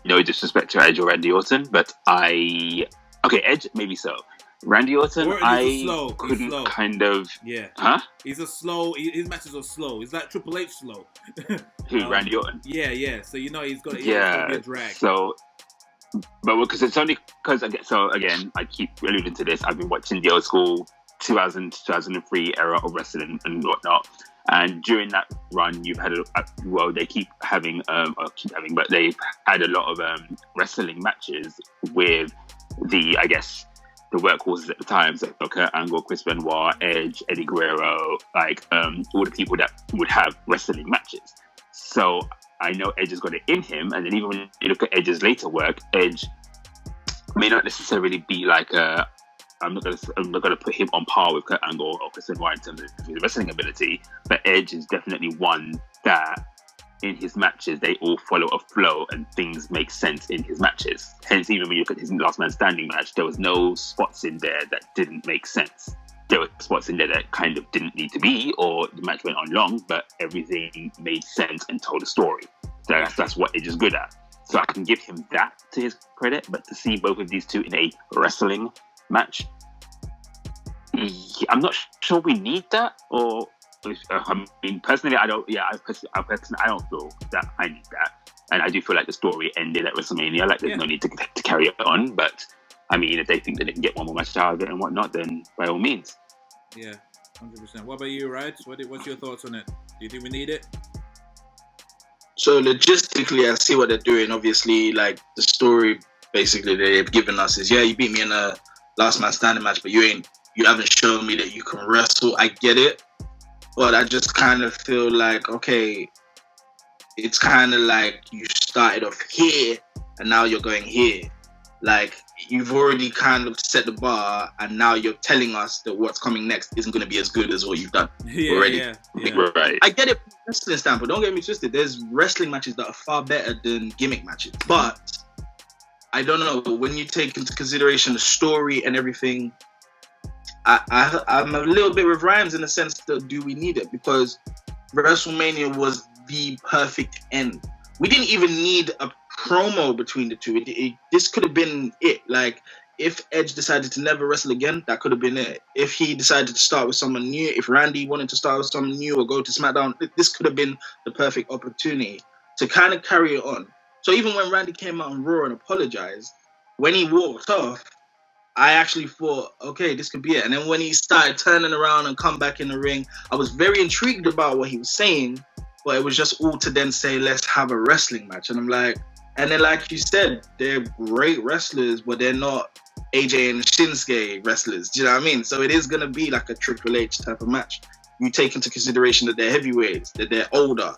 no disrespect to Edge or Randy Orton, but Edge maybe so. Randy Orton, couldn't kind of. Yeah. Huh? He's a slow. His matches are slow. He's like Triple H slow. Who? Randy Orton. Yeah. So he's gonna be a drag. So. But because it's only because again, I keep alluding to this. I've been watching the old school 2000, 2003 era of wrestling and whatnot. And during that run, you've had they keep having, but they've had a lot of wrestling matches with the workhorses at the time. So Kurt Angle, Chris Benoit, Edge, Eddie Guerrero, all the people that would have wrestling matches. So I know Edge has got it in him, and then even when you look at Edge's later work, Edge may not necessarily be I'm not gonna put him on par with Kurt Angle or Chris Benoit in terms of his wrestling ability, but Edge is definitely one that in his matches they all follow a flow and things make sense in his matches. Hence, even when you look at his Last Man Standing match, there was no spots in there that didn't make sense. There were spots in there that kind of didn't need to be, or the match went on long, but everything made sense and told a story. So that's what Edge is good at. So I can give him that to his credit, but to see both of these two in a wrestling match, I'm not sure we need that. Or personally, I don't. Yeah, I don't feel that I need that, and I do feel like the story ended at WrestleMania. Like there's no need to carry it on, but. I mean, if they think that they can get one more match out of it and whatnot, then by all means. Yeah, 100%. What about you, Raj? What's your thoughts on it? Do you think we need it? So logistically, I see what they're doing. Obviously, like the story basically they've given us is, you beat me in a Last Man Standing match, but you haven't shown me that you can wrestle. I get it, but I just kind of feel like, okay, it's kind of like you started off here and now you're going here. Like, you've already kind of set the bar, and now you're telling us that what's coming next isn't going to be as good as what you've done already. Yeah. Right. I get it from a wrestling standpoint. Don't get me twisted. There's wrestling matches that are far better than gimmick matches. But I don't know. When you take into consideration the story and everything, I'm a little bit with Rhymes in the sense that do we need it? Because WrestleMania was the perfect end. We didn't even need a promo between the two. This could have been it. Like, if Edge decided to never wrestle again, that could have been it. If he decided to start with someone new, if Randy wanted to start with someone new or go to SmackDown, this could have been the perfect opportunity to kind of carry it on. So even when Randy came out on Raw and apologized, when he walked off, I actually thought, okay, this could be it. And then when he started turning around and come back in the ring, I was very intrigued about what he was saying, but it was just all to then say, let's have a wrestling match. And I'm like, and then like you said, they're great wrestlers, but they're not AJ and Shinsuke wrestlers. Do you know what I mean? So it is going to be like a Triple H type of match. You take into consideration that they're heavyweights, that they're older.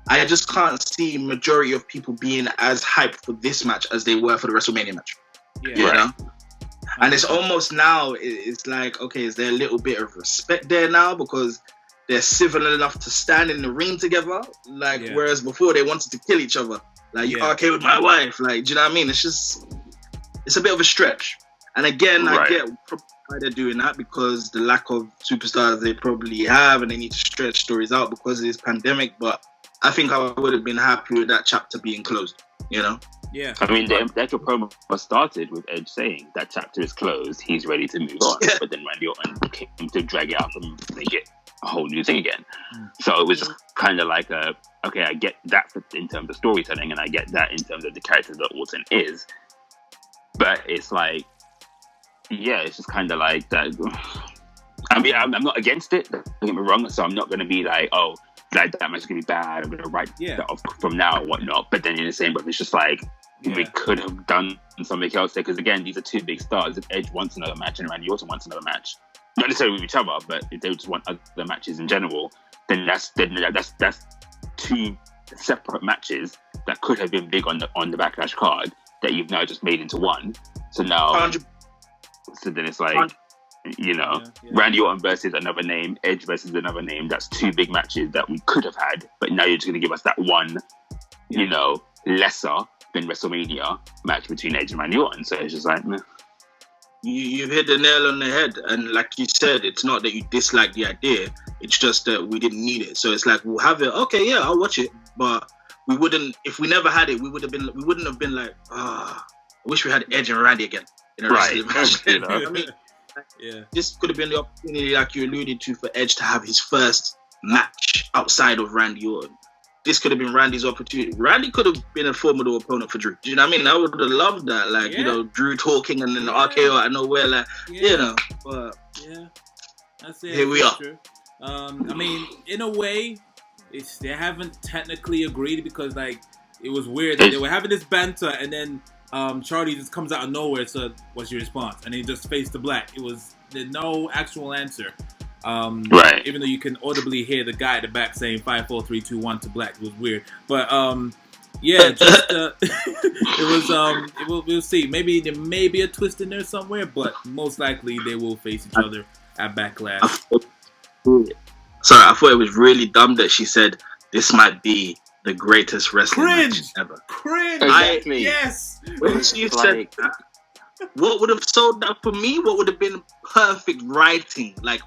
I just can't see majority of people being as hyped for this match as they were for the WrestleMania match. Yeah. You know? And it's almost now, it's like, okay, is there a little bit of respect there now because they're civil enough to stand in the ring together? Like, whereas before they wanted to kill each other. Like, you okay with my wife? Like, do you know what I mean? It's just, it's a bit of a stretch. And again, I get why they're doing that because the lack of superstars they probably have and they need to stretch stories out because of this pandemic. But I think I would have been happy with that chapter being closed, you know? Yeah. I mean, the actual promo started with Edge saying that chapter is closed, he's ready to move on. But then Randy Orton came to drag it out and make it a whole new thing again. So it was just kind of like okay, I get that in terms of storytelling and I get that in terms of the character that Orton is. But it's like, it's just kind of like that. I mean, I'm not against it, don't get me wrong, so I'm not going to be like, oh, that match is going to be bad, I'm going to write that off from now or whatnot. But then in the same breath, it's just like, we could have done something else there, because again, these are two big stars. If Edge wants another match and Randy Orton wants another match, not necessarily with each other, but if they just want other matches in general, then that's two separate matches that could have been big on the Backlash card that you've now just made into one. So now, 100%. So then it's like, Randy Orton versus another name, Edge versus another name. That's two big matches that we could have had, but now you're just going to give us that one, lesser than WrestleMania match between Edge and Randy Orton. So it's just like, meh. You've hit the nail on the head, and like you said, it's not that you dislike the idea, it's just that we didn't need it. So it's like, we'll have it, okay, yeah, I'll watch it, but we wouldn't, if we never had it, we wouldn't have been like, I wish we had Edge and Randy again in a wrestling match. You know what I mean? This could have been the opportunity, like you alluded to, for Edge to have his first match outside of Randy Orton. This could have been Randy's opportunity. Randy could have been a formidable opponent for Drew. Do you know what I mean? I would have loved that. Like, Drew talking and then the RKO out of nowhere. Like, but... Yeah. That's it. Here we are. True. I mean, in a way, they haven't technically agreed because, like, it was weird that they were having this banter and then Charlie just comes out of nowhere. So, what's your response? And he just faced the black. There's no actual answer. Even though you can audibly hear the guy at the back saying 5, 4, 3, 2, 1 to black. It was weird. But, we'll see. Maybe there may be a twist in there somewhere, but most likely they will face each other at Backlash. Sorry, I thought it was really dumb that she said this might be the greatest wrestling match ever. Cringe! Exactly. Yes! When she said that, what would have sold that for me? What would have been perfect writing, like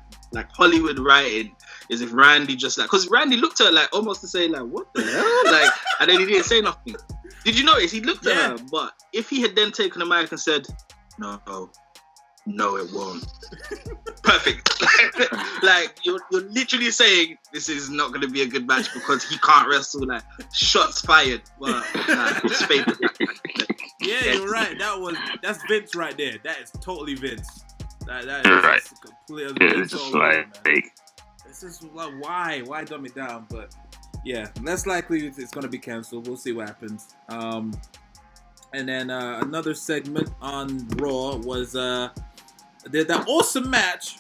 Hollywood writing, is if Randy just because Randy looked at her like almost to say like, what the hell? Like, and then he didn't say nothing. Did you notice? He looked at her, but if he had then taken the mic and said, no, it won't. Perfect. Like, you're literally saying this is not going to be a good match because he can't wrestle. Like, shots fired. Well, it's fake. Yeah, you're right. That's Vince right there. That is totally Vince. That is right. Completely. It's just like, it's just like, why dumb it down? But yeah, less likely it's going to be canceled. We'll see what happens. And then another segment on Raw was the awesome match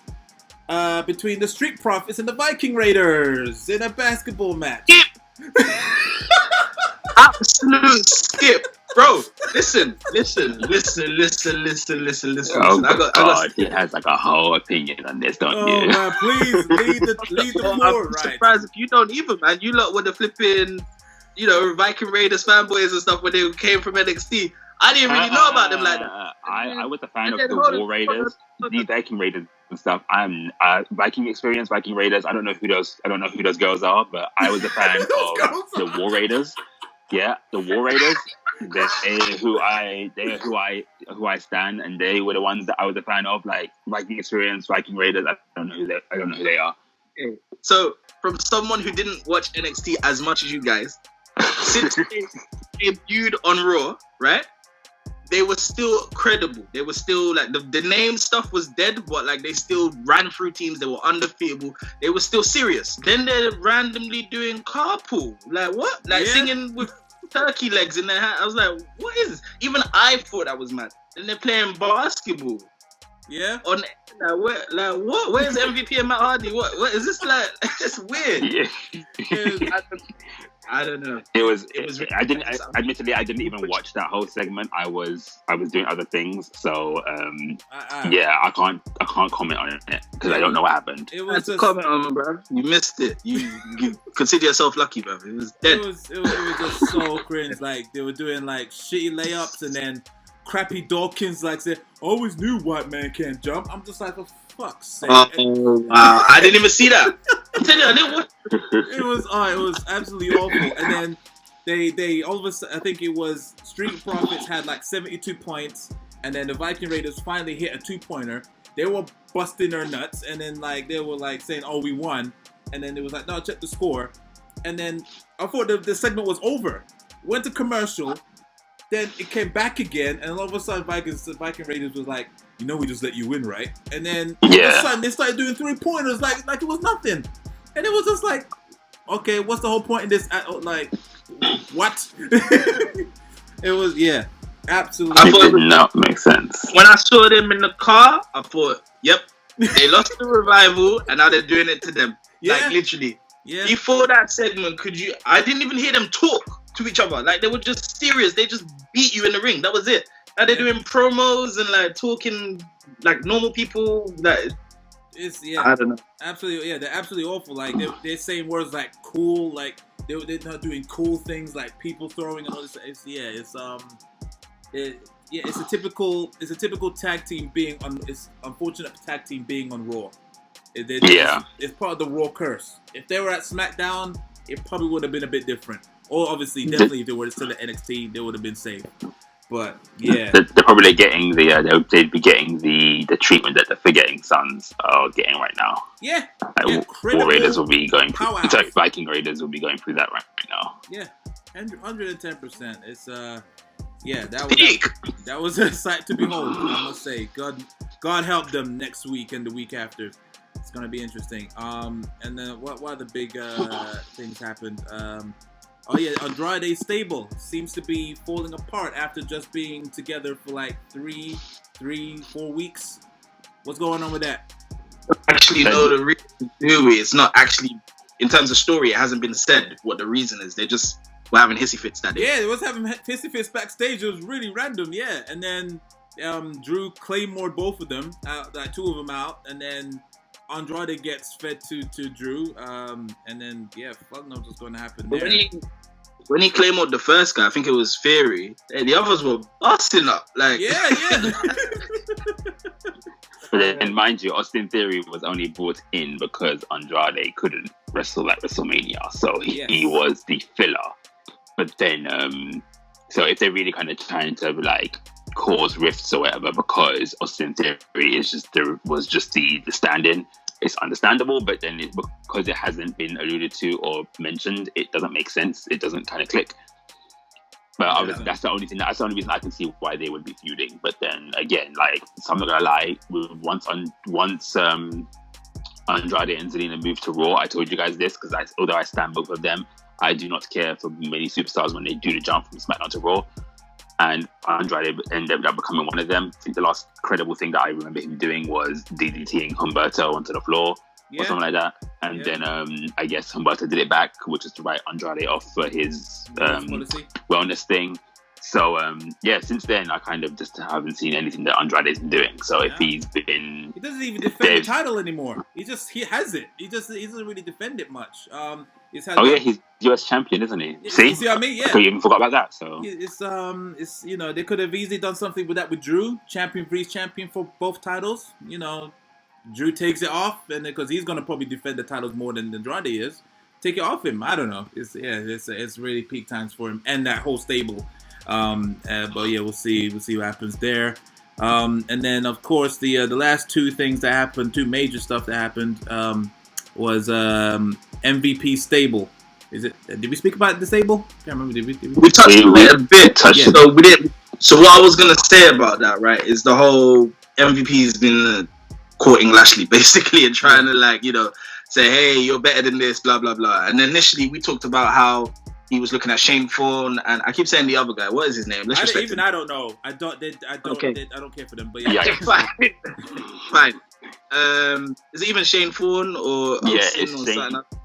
between the Street Profits and the Viking Raiders in a basketball match. Absolute skip. bro, listen. Oh I God, got. he has like a whole opinion on this, don't Oh you? man, please lead the floor, I'm right? surprised if you don't even, man. You lot were the flipping, Viking Raiders fanboys and stuff when they came from NXT. I didn't really know about them like that. I was a fan And of then the hold on, War Raiders, hold on. the Viking Raiders and stuff. I'm Viking Experience, Viking Raiders. I don't know who those girls are, but I was a fan of girls the War Raiders. Yeah, the War Raiders. They're who I stand, and they were the ones that I was a fan of, like Viking Experience, Viking Raiders. I don't know who they are. So, from someone who didn't watch NXT as much as you guys, since they debuted on Raw, right? They were still credible. They were still like the name stuff was dead, but like they still ran through teams. They were undefeatable. They were still serious. Then they're randomly doing carpool. Like what? Like singing with turkey legs in their hat. I was like, what is this? Even I thought that was mad. And they're playing basketball. Yeah. On what? Where's MVP and Matt Hardy? What is this like? It's weird. Yeah. I don't know. It was. Admittedly, I didn't even watch that whole segment. I was doing other things, so I can't comment on it because I don't know what happened. It was just, comment on it, bro. You missed it. You consider yourself lucky, bro. It was dead. It was just so cringe. Like they were doing like shitty layups, and then Crappy Dawkins like said, "Always knew white man can't jump." I'm just like, for fuck's sake. Oh wow! I didn't even see that. I'm telling you, I didn't watch. It was absolutely awful. And then they all of a sudden, I think it was Street Profits had like 72 points, and then the Viking Raiders finally hit a 2-pointer. They were busting their nuts, and then like they were like saying, "Oh, we won," and then it was like, "No, check the score," and then I thought the segment was over. Went to commercial, then it came back again, and all of a sudden Viking Raiders was like, "We just let you win, right?" And then all of a sudden they started doing 3-pointers like it was nothing. And it was just like, okay, what's the whole point in this? Like, what? It was, absolutely. It did not make sense. When I saw them in the car, I thought, yep, they lost the revival, and now they're doing it to them. Yeah. Like, literally. Yeah. Before that segment, I didn't even hear them talk to each other. Like, they were just serious. They just beat you in the ring. That was it. Now they're doing promos and, like, talking like normal people. Like, I don't know. Absolutely, they're absolutely awful. Like they're saying words like cool, like they're not doing cool things like people throwing and all this. It's a typical tag team being on. It's unfortunate tag team being on Raw. It's part of the Raw curse. If they were at SmackDown, it probably would have been a bit different. Or obviously, definitely if they were still at NXT, they would have been safe. But yeah, they're probably getting they'd be getting the treatment that the Forgetting Sons are getting right now. Yeah, War Raiders will be going through. powerhouse. Viking Raiders will be going through that right now. Yeah, 110%. It's that was a sight to behold. I must say, God help them next week and the week after. It's gonna be interesting. And then what other big things happened? Andrade stable seems to be falling apart after just being together for like 3-4 weeks. What's going on with that? Actually, no, the reason it's not actually, in terms of story, it hasn't been said what the reason is. They just were having hissy fits that day. Yeah, they was having hissy fits backstage. It was really random, yeah. And then Drew Claymore both of them, like 2 of them out, and then Andrade gets fed to Drew, and then fuck knows what's going to happen there. When he Claymored the first guy, I think it was Theory. The others were busting up, like yeah. But then, mind you, Austin Theory was only brought in because Andrade couldn't wrestle at WrestleMania, so he was the filler. But then, so if they're really kind of trying to like cause rifts or whatever, because Austin Theory was just the stand-in, it's understandable. But then because it hasn't been alluded to or mentioned, it doesn't make sense. It doesn't kind of click. But obviously, that's the only reason I can see why they would be feuding. But then again, like, so I'm not gonna lie, once Andrade and Zelina moved to Raw, I told you guys this because although I stand both of them, I do not care for many superstars when they do the jump from SmackDown to Raw. And Andrade ended up becoming one of them. I think the last credible thing that I remember him doing was DDTing Humberto onto the floor or something like that. And then I guess Humberto did it back, which is to write Andrade off for his wellness thing. So yeah, since then I kind of just haven't seen anything that Andrade's been doing. So if he's been, he doesn't even defend the title anymore. He has it. He doesn't really defend it much. He's US champion, isn't he? You See what I mean? Yeah. I even forgot about that. So it's they could have easily done something with that with Drew, champion versus champion for both titles. Drew takes it off, and because he's gonna probably defend the titles more than Andrade is, take it off him. I don't know. It's really peak times for him and that whole stable. But yeah, we'll see what happens there. And then of course the last two things that happened, two major stuff that happened, was MVP stable. Is it? Did we speak about the stable? Can't remember. Did we touched on it a bit. Yeah. So we didn't. So what I was gonna say about that, right, is the whole MVP's been courting Lashley basically and trying to say, hey, you're better than this, blah blah blah. And initially we talked about how he was looking at Shane Thorne, and I keep saying the other guy. What is his name? I don't know. I don't care for them. But yeah, fine. Is it even Shane Thorne or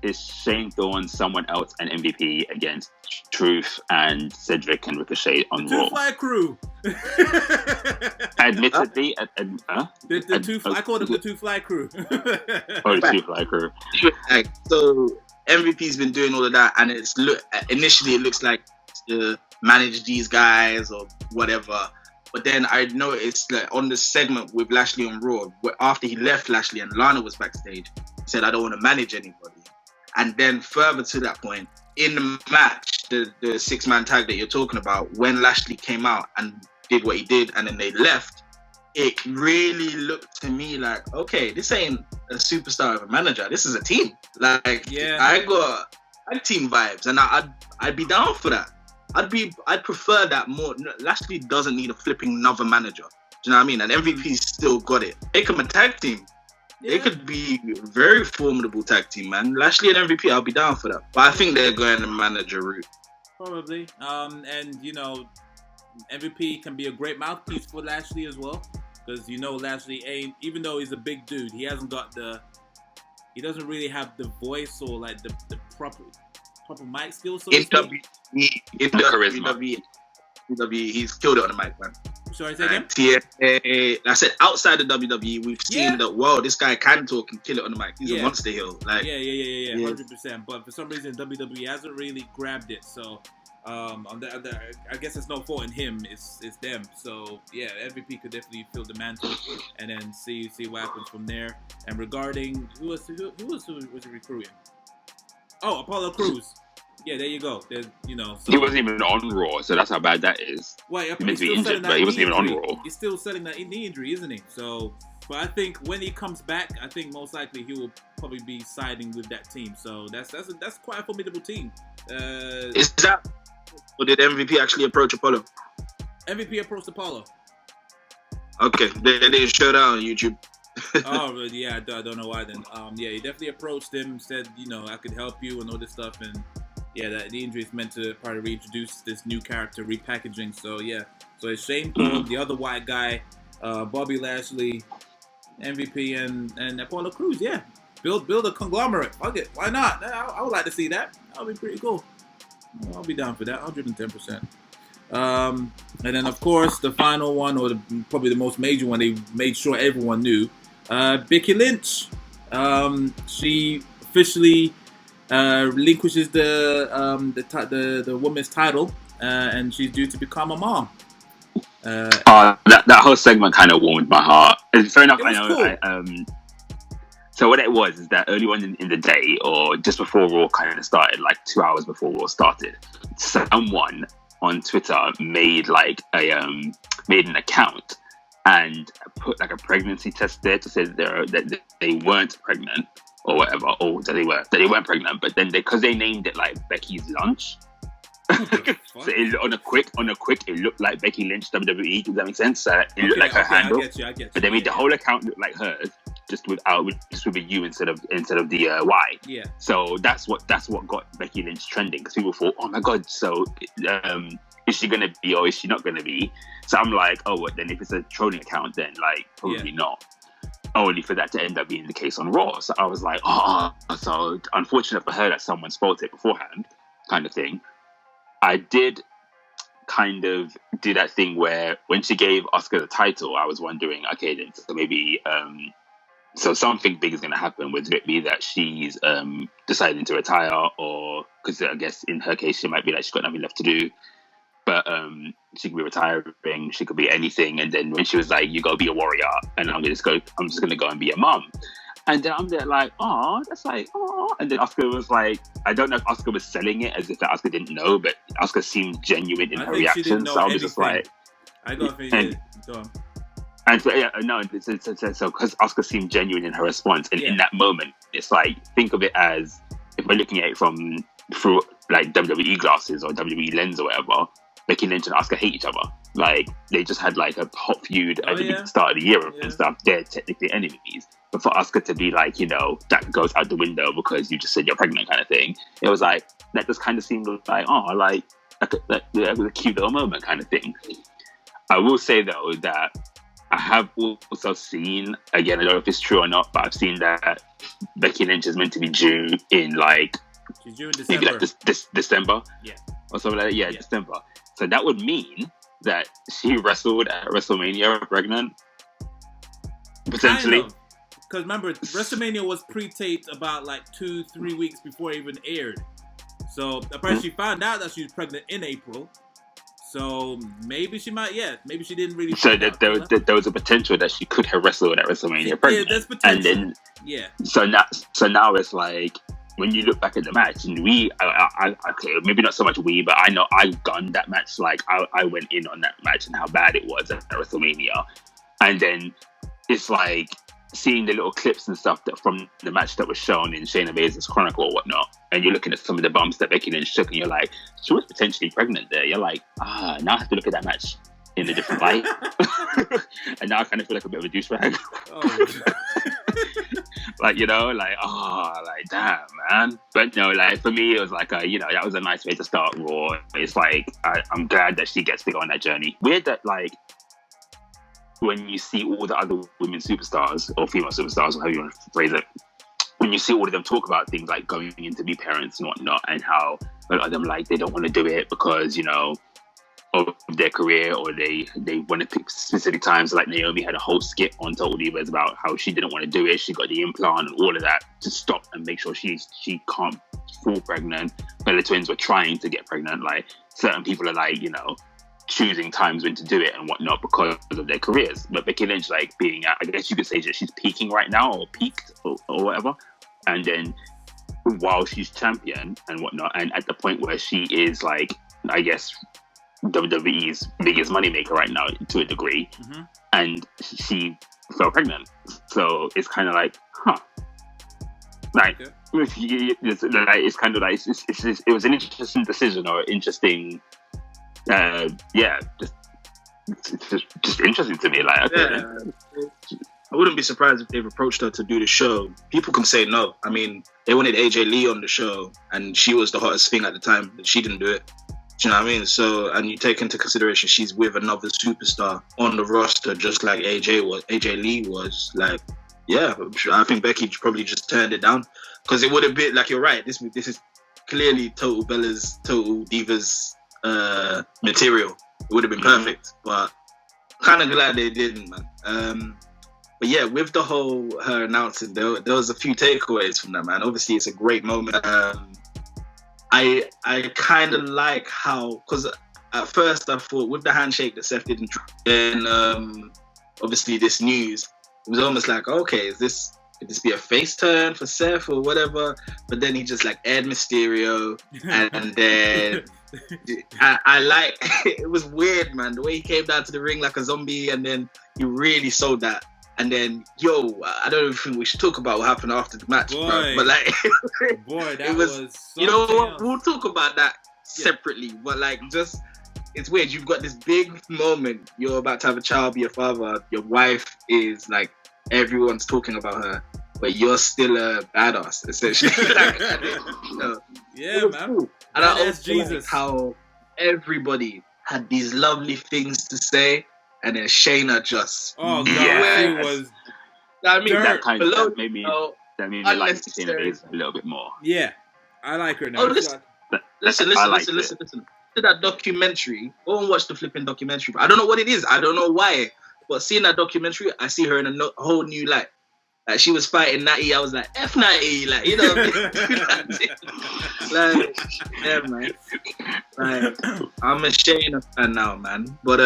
it's Shane Thorne, someone else, and MVP against Truth and Cedric and Ricochet on Raw. Two-Fly Crew. Admittedly, the two-fly. I call them the Two-Fly Crew. The Two-Fly Crew. So MVP's been doing all of that, and initially it looks like to manage these guys or whatever. But then I noticed that on the segment with Lashley on Raw, after he left Lashley and Lana was backstage, he said, I don't want to manage anybody. And then further to that point, in the match, the 6-man tag that you're talking about, when Lashley came out and did what he did and then they left, it really looked to me like, okay, this ain't a superstar of a manager. This is a team. I got team vibes, and I'd be down for that. I'd prefer that more. Lashley doesn't need a flipping another manager. Do you know what I mean? And MVP's still got it. Make them a tag team. Yeah. They could be a very formidable tag team, man. Lashley and MVP, I'll be down for that. But I think they're going the manager route. Probably. And MVP can be a great mouthpiece for Lashley as well. Because Lashley ain't, even though he's a big dude, he doesn't really have the voice or like the proper mic skills. So in WWE, he's killed it on the mic, man. Sorry, say again? I said outside of WWE, we've seen that. Whoa, this guy can talk and kill it on the mic. He's a monster heel. Like, yeah, 100%. But for some reason, WWE hasn't really grabbed it. So, I guess it's no fault in him. It's them. So yeah, MVP could definitely fill the mantle, and then see what happens from there. And regarding who was he recruiting? Oh, Apollo Crews. Yeah, there you go. So he wasn't even on Raw, so that's how bad that is. Well, he meant to be injured, but he wasn't even on Raw. He's still selling that knee injury, isn't he? So, but I think when he comes back, I think most likely he will probably be siding with that team. So that's quite a formidable team. Is that? Or did MVP actually approach Apollo? MVP approached Apollo. Okay, they didn't show that on YouTube. Oh, yeah, I don't know why then. Yeah, he definitely approached him, said, I could help you and all this stuff. And yeah, that the injury is meant to probably reintroduce this new character, repackaging. So yeah, so it's Shane Thorne, the other white guy, Bobby Lashley, MVP, and Apollo Crews. Yeah, build a conglomerate. Fuck it, why not? I would like to see that. That would be pretty cool. I'll be down for that, 110%. And then, of course, the final one, or probably the most major one, they made sure everyone knew. Becky Lynch. She officially relinquishes the women's title, and she's due to become a mom. That whole segment kind of warmed my heart. Fair enough. I know. Cool. So what it was is that early on in the day, or just before Raw kind of started, like 2 hours before Raw started, someone on Twitter made made an account and put like a pregnancy test there to say that they weren't pregnant or whatever, or that they weren't pregnant. But then because they named it like Becky's Lunch, so on a quick, it looked like Becky Lynch WWE. Does that make sense? It looked like her handle. I get you. But they made the whole account look like hers, just with a U instead of the Y. Yeah. So that's what got Becky Lynch trending, because people thought, oh my god, so is she gonna be or is she not gonna be? So I'm like, oh, what then? If it's a trolling account, then like probably not. Only for that to end up being the case on Raw. So I was like, oh, so unfortunate for her that someone spoiled it beforehand, kind of thing. I did kind of do that thing where when she gave Asuka the title, I was wondering, okay, then so maybe so something big is going to happen. Whether it be that she's deciding to retire, or because I guess in her case she might be like she's got nothing left to do. But she could be retiring. She could be anything. And then when she was like, "You gotta be a warrior," and I'm just gonna go and be a mom. And then I'm there like, "Oh, that's like, oh." And then Asuka was like, I don't know if Asuka was selling it as if that Asuka didn't know, but Asuka seemed genuine in her reaction. So I was just like, I got it. Go on. And so, yeah, no, so because Asuka seemed genuine in her response, and in that moment, it's like, think of it as if we're looking at it through like WWE glasses or WWE lens or whatever. Becky Lynch and Asuka hate each other. Like, they just had like a hot feud at the start of the year and stuff. They're technically enemies. But for Asuka to be like, you know, that goes out the window because you just said you're pregnant kind of thing, it was like, that just kind of seemed like, oh, like that was a cute little moment kind of thing. I will say, though, that I have also seen, again, I don't know if it's true or not, but I've seen that Becky Lynch is meant to be due in like, she's due in December. Maybe like December? Yeah. Or something like that. Yeah, December. So that would mean that she wrestled at WrestleMania pregnant, potentially. Because remember, WrestleMania was pre-taped about like 2-3 weeks before it even aired. So apparently she found out that she was pregnant in April. So maybe she might, maybe she didn't really. So there was a potential that she could have wrestled at WrestleMania pregnant. Yeah, there's potential. And then, so now it's like, when you look back at the match, and okay, maybe not so much but I know I gunned that match. Like, I went in on that match and how bad it was at WrestleMania. And then it's like seeing the little clips and stuff that from the match that was shown in Shayna Baszler's Chronicle or whatnot, and you're looking at some of the bumps that Becky Lynch took, and you're like, she was potentially pregnant there. You're like, now I have to look at that match in a different light. And now I kind of feel like a bit of a douchebag. Like, you know, like, like, damn, man. But no, like, for me, it was like, you know, that was a nice way to start Raw. It's like, I'm glad that she gets to go on that journey. Weird that, like, when you see all the other women superstars, or female superstars, or however you want to phrase it, when you see all of them talk about things like going in to be parents and whatnot, and how a lot of them, like, they don't want to do it because, you know, of their career, or they want to pick specific times. Like Naomi had a whole skit on Total Divas about how she didn't want to do it. She got the implant and all of that to stop and make sure she can't fall pregnant. Bella Twins were trying to get pregnant. Like, certain people are like, you know, choosing times when to do it and whatnot because of their careers. But Becky Lynch, like, being at, I guess you could say that she's peaking right now, or peaked or whatever. And then while she's champion and whatnot, and at the point where she is, like, I guess, WWE's biggest moneymaker right now to a degree, and she fell pregnant. So it's kind of like, like, it's kind of like, it was an interesting decision, or interesting, just interesting to me. Like, okay. I wouldn't be surprised if they've approached her to do the show. People can say no. I mean, they wanted AJ Lee on the show, and she was the hottest thing at the time, but she didn't do it. Do you know what I mean? So, and you take into consideration she's with another superstar on the roster, just like AJ Lee was. Like, yeah, I think Becky probably just turned it down, because it would have been like, you're right. This is clearly Total Divas material. It would have been perfect, but kind of glad they didn't, man. But yeah, with the whole her announcing, there was a few takeaways from that, man. Obviously, it's a great moment. I kind of like how, because at first I thought with the handshake that Seth didn't, then obviously this news, it was almost like, okay, could this be a face turn for Seth or whatever? But then he just like aired Mysterio, and then I like, it was weird, man, the way he came down to the ring like a zombie, and then he really sold that. And then, I don't even think we should talk about what happened after the match, bro. But like, that was you know what? We'll talk about that separately. But like, just, it's weird. You've got this big moment. You're about to have a child, be a father. Your wife is like, everyone's talking about her, but you're still a badass, essentially. Yeah, man. Cool. And I also like how everybody had these lovely things to say. And then Shayna just... Oh, God. She was... I mean, that made me like Shayna Baszler a little bit more. Yeah. I like her now. Oh, listen. that documentary, go and watch the flipping documentary. I don't know what it is. I don't know why. But seeing that documentary, I see her in a whole new light. Like she was fighting Natty, I was like, F Natty, like, you know what I mean? Like, yeah, man. Like, I'm ashamed of her now, man. But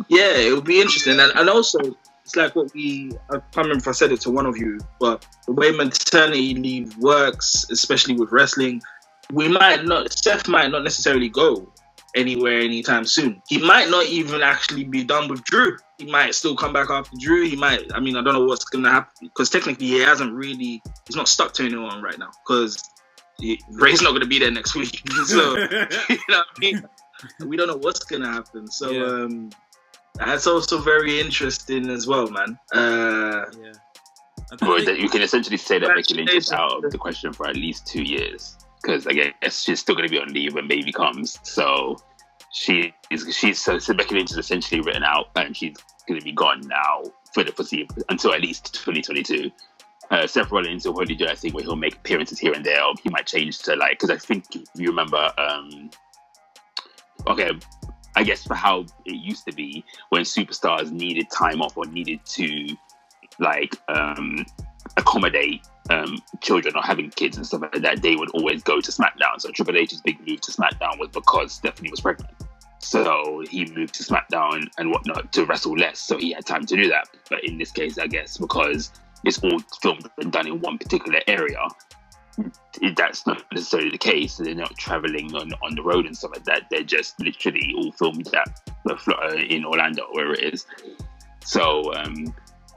yeah, it would be interesting. And also, it's like what I can't remember if I said it to one of you, but the way maternity leave works, especially with wrestling, Seth might not necessarily go anywhere anytime soon. He might not even actually be done with Drew. He might still come back after Drew. I don't know what's going to happen, because technically he's not stuck to anyone right now, because Ray's not going to be there next week. So, you know what I mean? We don't know what's going to happen. So, that's also very interesting as well, man. Well, you can essentially say that Becky Lynch is out of the question for at least 2 years, because I guess she's still going to be on leave when baby comes. So Becky Lynch is essentially written out, and she's going to be gone now for the foreseeable until at least 2022. Seth Rollins will probably do that thing where he'll make appearances here and there, or he might change to because I think if you remember, I guess for how it used to be when superstars needed time off or needed to accommodate children or having kids and stuff like that, they would always go to SmackDown. So Triple H's big move to SmackDown was because Stephanie was pregnant. So he moved to SmackDown and whatnot to wrestle less, so he had time to do that. But in this case, I guess because it's all filmed and done in one particular area, that's not necessarily the case. They're not traveling on the road and stuff like that. They're just literally all filmed in Orlando, wherever it is. So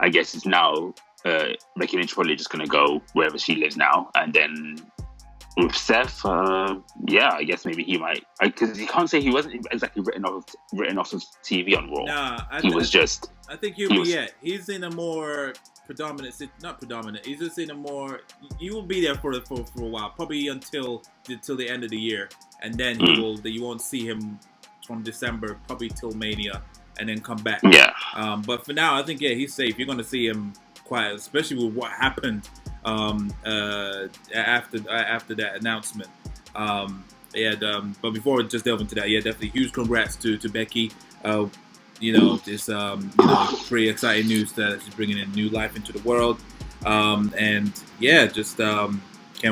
I guess it's now Becky Lynch probably just going to go wherever she lives now. And then with Seth, I guess maybe he might, because you can't say he wasn't exactly written off of TV on Raw. Nah, I think he's in a more not predominant. He's just in a more. He will be there for a while, probably until the end of the year, and then you won't see him from December, probably till Mania, and then come back. Yeah. But for now, I think he's safe. You're gonna see him quiet, especially with what happened after that announcement. But before we just delve into that, definitely huge congrats to Becky. This pretty exciting news that she's bringing in new life into the world. Can't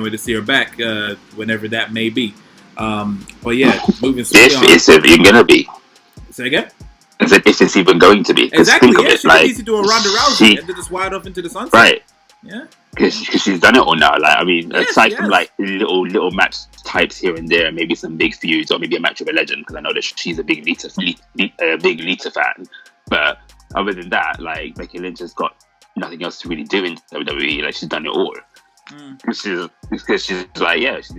wait to see her back whenever that may be. Moving straight on. If it's even gonna be. Say again? I said if it's even going to be. Exactly. She needs to do a Ronda Rousey and then just wild off into the sunset. Right. Yeah. Because she's done it all now. Aside from little match types here and there, maybe some big feuds or maybe a match of a legend, because I know that she's a big Lita fan. But other than that, Becky Lynch has got nothing else to really do in WWE. She's done it all. She's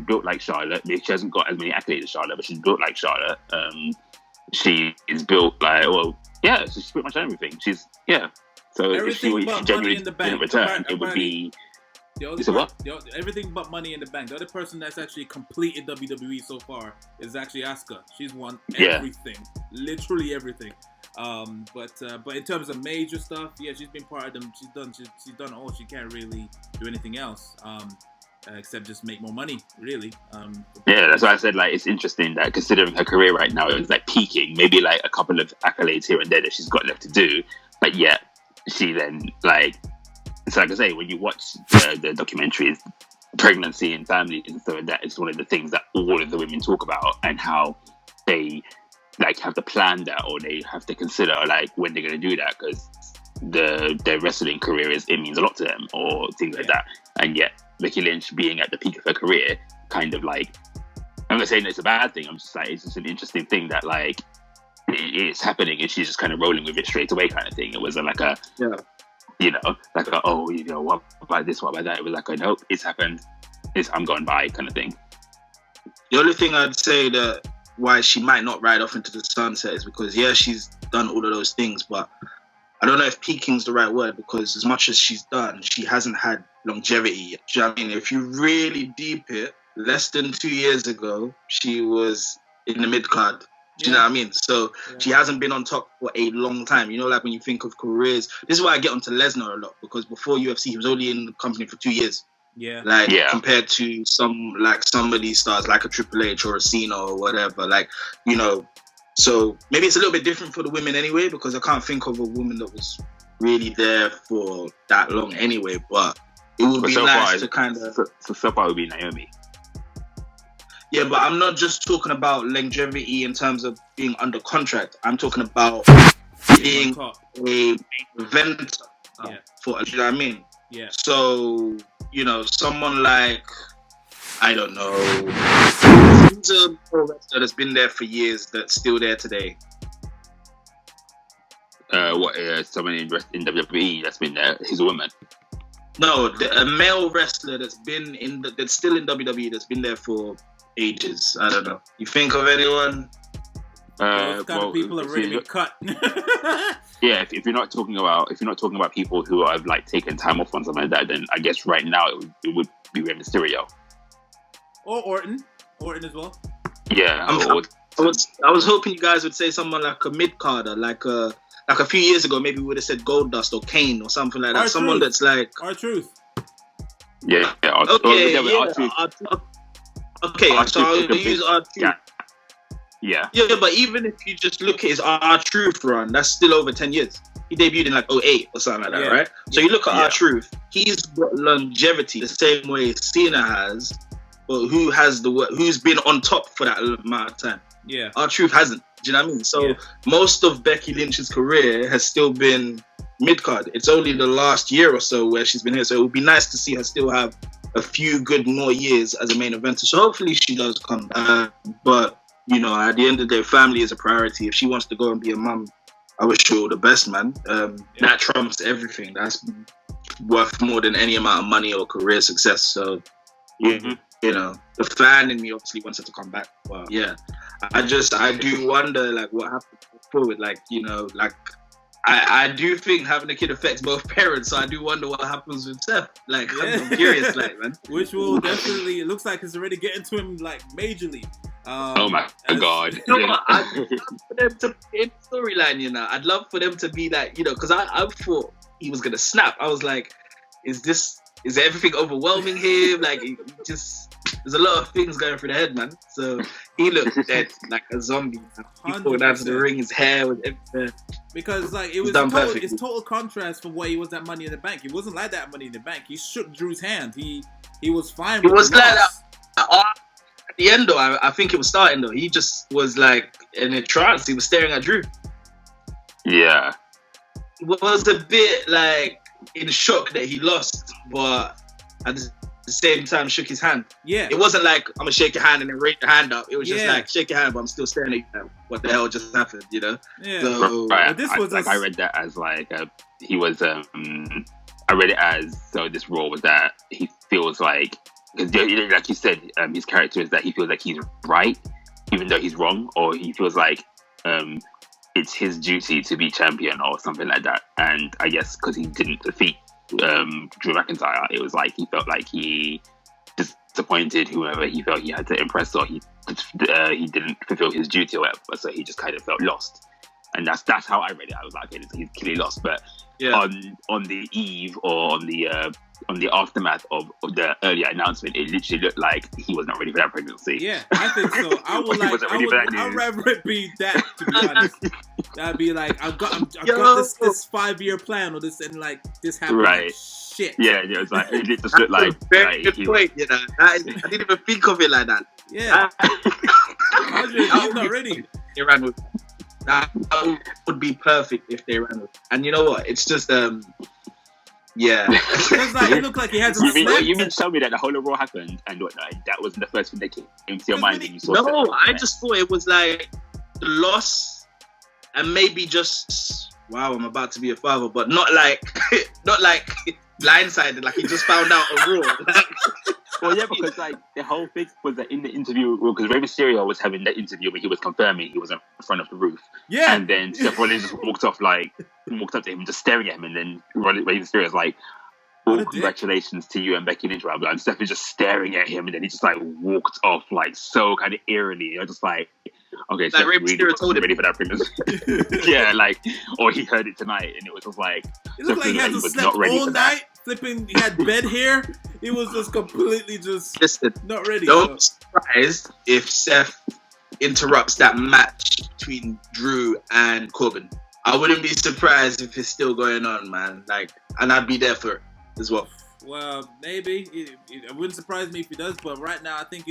built like Charlotte. She hasn't got as many accolades as Charlotte, but she's built like Charlotte. She is built so she's pretty much done everything. So everything if she genuinely didn't return, it would be. Everything but Money in the Bank. The other person that's actually completed WWE so far is actually Asuka. She's won everything, literally everything. But in terms of major stuff, she's been part of them. She's done all. She can't really do anything else except just make more money, really. That's why I said it's interesting that considering her career right now is peaking, maybe a couple of accolades here and there that she's got left to do, but yet she then it's like I say, when you watch the documentaries, pregnancy and family and stuff like that, it's one of the things that all of the women talk about, and how they have to plan that, or they have to consider when they're going to do that, because their wrestling career it means a lot to them, or things like that. And yet Becky Lynch being at the peak of her career, kind of I'm not saying it's a bad thing, I'm just it's just an interesting thing that it's happening and she's just kind of rolling with it straight away kind of thing. It wasn't what about this, what about that? It was nope, it's happened, I'm going by kind of thing. The only thing I'd say that why she might not ride off into the sunset is because she's done all of those things, but I don't know if peaking's the right word, because as much as she's done, she hasn't had longevity yet. Do you know what I mean? If you really deep it, less than 2 years ago, she was in the mid card. Do you know what I mean? So she hasn't been on top for a long time. When you think of careers, this is why I get onto Lesnar a lot, because before UFC, he was only in the company for 2 years. Yeah. Like Yeah. compared to some of these stars like a Triple H or a Cena or whatever. Like, you know, so maybe it's a little bit different for the women anyway, because I can't think of a woman that was really there for that long anyway. But it would But be so nice far, to kind of so far it would be Naomi. yeah. But I'm not just talking about longevity in terms of being under contract. I'm talking about being On top. a main eventer Yeah. for. You know what I mean? Yeah. So, you know, someone like, I don't know, who's a pro wrestler that's been there for years that's still there today? Someone in WWE that's been there, he's a woman. No, a male wrestler that's still in WWE that's been there for ages. I don't know. You think of anyone? Those kind of people are if ready you- to cut. Yeah, if you're not talking about people who have like taken time off on something like that, then I guess right now it would be Rey Mysterio. Or Orton as well. Yeah, I was hoping you guys would say someone like a mid-carder, like a few years ago, maybe we would have said Goldust or Kane or something like that. R-Truth. Someone that's like, R-Truth. yeah. okay, R-Truth. okay, so I'll R-Truth. use R-Truth. Yeah. Yeah, but even if you just look at his R-Truth run, that's still over 10 years. He debuted in like 08 or something like that, Yeah. right? So you look at Yeah. R-Truth, he's got longevity the same way Cena has, but who's been on top for that amount of time? Yeah. R-Truth hasn't. Do you know what I mean? So Yeah. most of Becky Lynch's career has still been mid-card. It's only the last year or so where she's been here. So it would be nice to see her still have a few good more years as a main eventer. So hopefully she does come. But, you know, at the end of the day, family is a priority. If she wants to go and be a mum, I wish her all the best, man. That trumps everything. That's worth more than any amount of money or career success. So, Mhm. you know, the fan in me obviously wants her to come back. But yeah, I do wonder, like, what happens forward. Like, you know, like, I do think having a kid affects both parents. So I do wonder what happens with Seth. Like, I'm curious, like, man. Which will definitely, it looks like it's already getting to him like majorly. Oh my god. You know what? I'd love for them to in storyline, you know. I'd love for them to be that, you know, because I thought he was gonna snap. I was like, is everything overwhelming him? Like, there's a lot of things going through the head, man. So he looked dead, like a zombie. He pulled down to the 100%. ring, his hair was everywhere. Because like it was done perfectly. it's total contrast from what he was at Money in the Bank. He wasn't like that at Money in the Bank. He shook Drew's hand. He was fine. He with was the like loss. At the end, though, I think it was starting, though. He just was like in a trance. He was staring at Drew. Yeah. He was a bit like in shock that he lost, but at the same time shook his hand. Yeah. It wasn't like, I'm gonna shake your hand and then raise your hand up. It was just Yeah. like, shake your hand, but I'm still staring at you. What the hell just happened, you know? Yeah. So, Right. But this was I read that as like he was. I read it as so. This role was that he feels like because like you said, his character is that he feels like he's right, even though he's wrong, or he feels like it's his duty to be champion or something like that. And I guess because he didn't defeat Drew McIntyre, it was like he felt like he disappointed whoever he felt he had to impress, or he didn't fulfill his duty or whatever. So he just kind of felt lost. And that's how I read it. I was like, okay, he's clearly lost. But yeah. on the eve or on the aftermath of the earlier announcement, it literally looked like he was not ready for that pregnancy. Yeah, I think so. I would He wasn't ready for that I'd news. rather it be that, to be honest. That'd be like, I've got Yo. this 5-year plan or this, and like this happened. Right. Like, shit. Yeah, it was like it just looked like That's a very good he- point, you know. I didn't even think of it like that. Yeah. He's not ready. They ran with that would be perfect if they ran with. And you know what? It's just yeah. Because like, it looked like he had some You mean tell me that the whole of Raw happened and whatnot, and that wasn't the first thing that came to your mind when you saw No, Seth I Rollins? just thought it was like the loss and maybe just wow, I'm about to be a father, but not like blindsided, like he just found out on Raw. Well, yeah, because like the whole thing was that in the interview, because Rey Mysterio was having that interview where he was confirming he was in front of the roof, Yeah. and then Seth Rollins just walked up to him, just staring at him, and then Rey Mysterio was like, What "Oh, a dick." congratulations to you and Becky Lynch," blah, blah. And Seth is just staring at him, and then he just like walked off like so kind of eerily. I was just like, okay, Seth Rey really Mysterio told wasn't him. ready for that pregnancy. Yeah, like, or he heard it tonight, and it was just like, It looked like he Seth had to was sleep not ready all for that. night, flipping, he had bed hair, He was just completely just Listen, not ready. don't So. be surprised if Seth interrupts that match between Drew and Corbin. I wouldn't be surprised if it's still going on, man. Like, and I'd be there for it as well. Well, maybe. It wouldn't surprise me if he does, but right now I think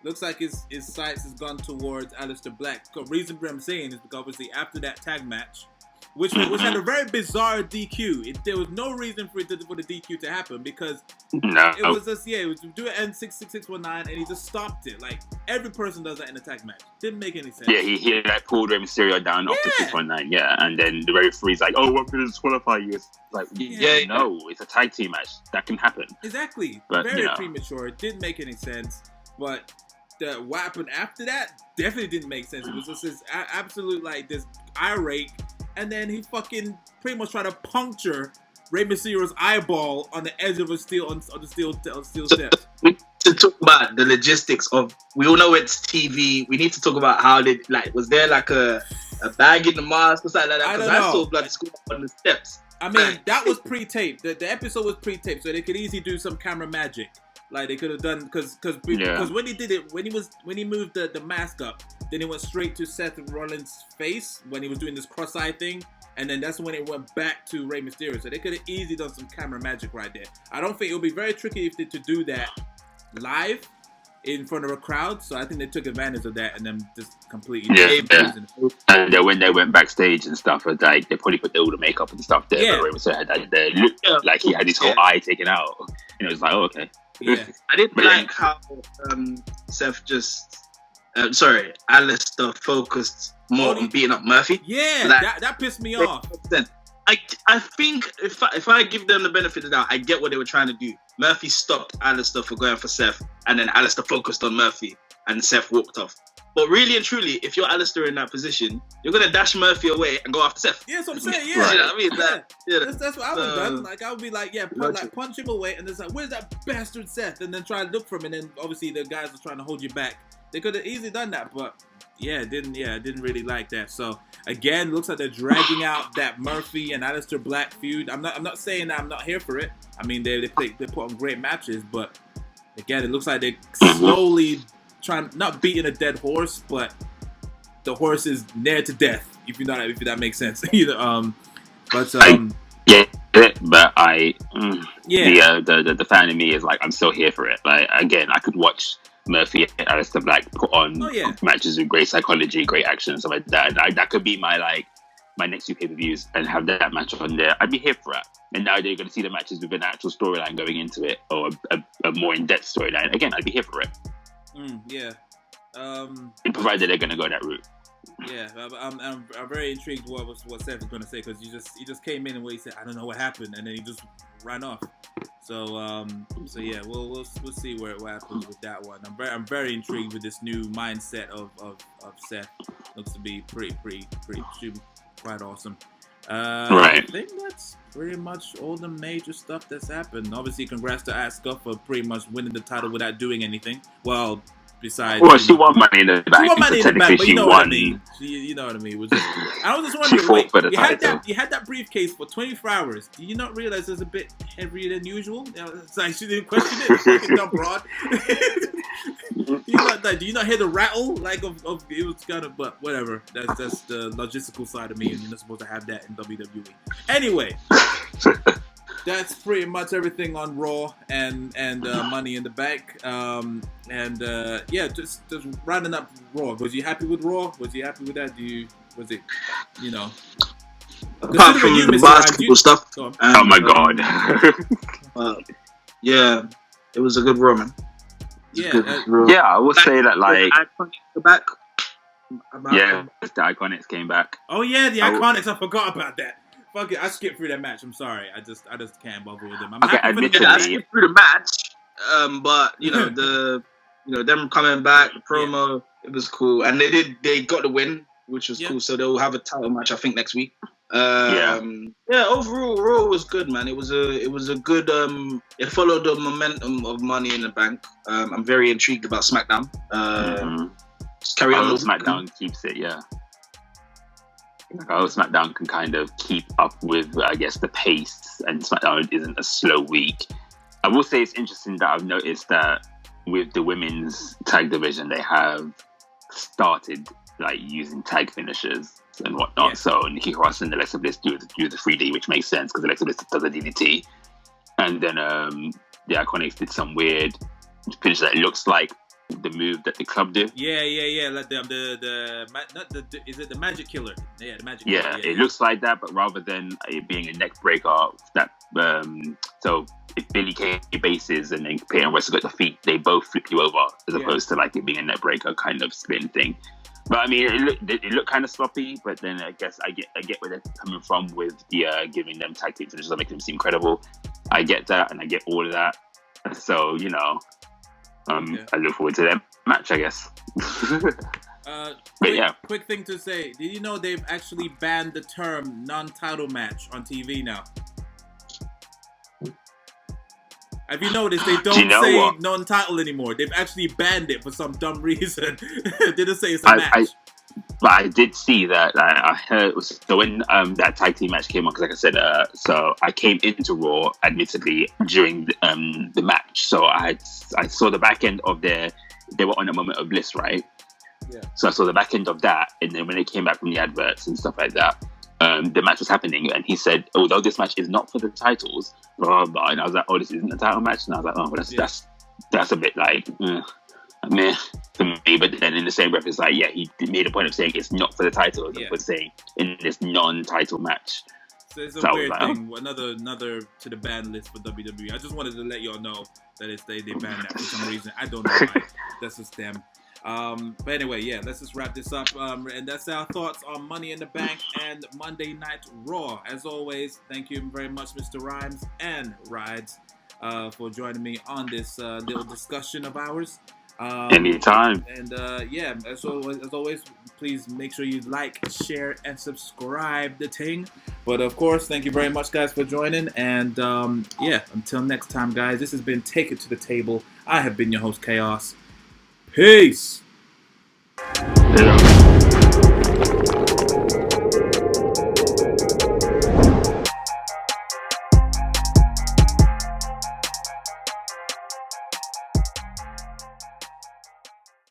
looks like his sights has gone towards Aleister Black. The reason I'm saying is because obviously after that tag match, which had a very bizarre DQ. There was no reason for the DQ to happen because No. it was just it was do it end 66619 and he just stopped it. Like every person does that in a tag match. Didn't make any sense. Yeah, he like pulled Rey Mysterio down off the 619, and then the referee's like, "Oh, I'm going to disqualify you." It's like, no, it's a tag team match. That can happen. Exactly. But, very premature. It didn't make any sense. But what happened after that definitely didn't make sense. It was just this absolute like this irate. And then he fucking pretty much tried to puncture Rey Mysterio's eyeball on the edge of the steel steps. To talk about the logistics of, we all know it's TV. We need to talk about how they was there like a bag in the mask or something like that? Because I saw blood squirt on the steps. I mean, that was pre-taped. The episode was pre-taped, so they could easily do some camera magic. Like they could have done because when he did it, when he moved the mask up, then it went straight to Seth Rollins' face when he was doing this cross-eye thing, and then that's when it went back to Rey Mysterio. So they could have easily done some camera magic right there. I don't think it would be very tricky if they to do that live in front of a crowd. So I think they took advantage of that and then just completely And then when they went backstage and stuff, like they probably put all the makeup and stuff there. But Rey Mysterio had they looked like he had his whole eye taken out, and it was like, oh, okay. Yeah, I didn't like how Seth Aleister focused more on beating up Murphy. Yeah, that pissed me off. I think if I give them the benefit of the doubt, I get what they were trying to do. Murphy stopped Aleister for going for Seth, and then Aleister focused on Murphy, and Seth walked off. But really and truly, if you're Aleister in that position, you're gonna dash Murphy away and go after Seth. Yeah, that's what I'm saying. Yeah, you know what I mean? That's what I would have done. Like I would be like, punch him away, and then it's like, where's that bastard Seth? And then try to look for him, and then obviously the guys are trying to hold you back. They could have easily done that, but didn't really like that. So again, looks like they're dragging out that Murphy and Aleister Black feud. I'm not saying that I'm not here for it. I mean, they put on great matches, but again, it looks like they're slowly trying, not beating a dead horse, but the horse is near to death. If that makes sense. The fan in me is like, I'm still here for it. Like again, I could watch Murphy and Aleister Black put on matches with great psychology, great action, and stuff like that. And that could be my next few pay-per-views and have that match on there. I'd be here for that. And now they're going to see the matches with an actual storyline going into it, or a more in-depth storyline. Again, I'd be here for it. Provided they're going to go that route. Yeah, I'm very intrigued what Seth is going to say, because he just came in and he said, I don't know what happened, and then he just ran off. So yeah, we'll see what happens with that one. I'm very intrigued with this new mindset of Seth. Looks to be pretty quite awesome. Right. I think that's pretty much all the major stuff that's happened. Obviously, congrats to Asuka for pretty much winning the title without doing anything. Well, besides, she won Money in the Bank. She won Money in the Bank, but you know what I mean. You know what I mean. I was just wondering, you had that briefcase for 24 hours. Do you not realize it's a bit heavier than usual? It's like she didn't question it. Fucking dumb broad. Do you not hear the rattle? Like of it was kind of, but whatever. That's the logistical side of me, and you're not supposed to have that in WWE. Anyway. That's pretty much everything on Raw and Money in the Bank. Just rounding up Raw. Was you happy with Raw? Was you happy with that? Apart from the basketball stuff. Oh my god. Yeah, it was a good Raw, man. I would say that the back. The Iconics came back. Oh yeah, the Iconics. I forgot about that. Fuck it, I skipped through that match. I'm sorry. I just can't bother with them. I skipped through the match. But them coming back, the promo, it was cool, and they got the win, which was cool. So they'll have a title match, I think, next week. Overall, Raw was good, man. It was a good. It followed the momentum of Money in the Bank. I'm very intrigued about SmackDown. Just carry on. SmackDown keeps it, SmackDown can kind of keep up with, I guess, the pace, and SmackDown isn't a slow week. I will say it's interesting that I've noticed that with the women's tag division, they have started like using tag finishers and whatnot. Yeah. So Nikki Cross and Alexa Bliss do the 3D, which makes sense because Alexa Bliss does a DDT, and then the Iconics did some weird finish that looks like the move that the club do. Yeah. Like is it the Magic Killer? Yeah, the Magic Yeah, Killer. it looks like that, but rather than it being a neck breaker, that so if Billy Kay bases and then Peyton West got the feet, they both flip you over as opposed to like it being a neck breaker kind of spin thing. But I mean, it looked kind of sloppy. But then I guess I get where they're coming from with the giving them tag team finishes, making them seem credible. I get that, and I get all of that. So you know, I look forward to that match, I guess. Quick thing to say. Did you know they've actually banned the term non-title match on TV now? Have you noticed they don't say non-title anymore? They've actually banned it for some dumb reason. They didn't say it's a match. But I did see that. I heard so when that tag team match came on, because like I said, so I came into Raw, admittedly, during the match. So I saw the back end of they were on a Moment of Bliss, right? Yeah. So I saw the back end of that, and then when they came back from the adverts and stuff like that, the match was happening, and he said, although this match is not for the titles, blah, blah, and I was like, oh, this isn't a title match, and I was like, oh, well, that's a bit like, meh for me. But then in the same breath, it's like, yeah, he made a point of saying it's not for the title, but saying in this non-title match. So it's a weird thing. Another to the ban list for WWE. I just wanted to let y'all know that they banned that for some reason. I don't know why. That's just them. But anyway, yeah, let's just wrap this up. And that's our thoughts on Money in the Bank and Monday Night Raw. As always, thank you very much, Mr. Rhymes and Rides, for joining me on this little discussion of ours. Anytime. And as always, please make sure you like, share, and subscribe the thing. But of course, thank you very much, guys, for joining. And until next time, guys, this has been Take It to the Table. I have been your host, Chaos. Peace. Yeah.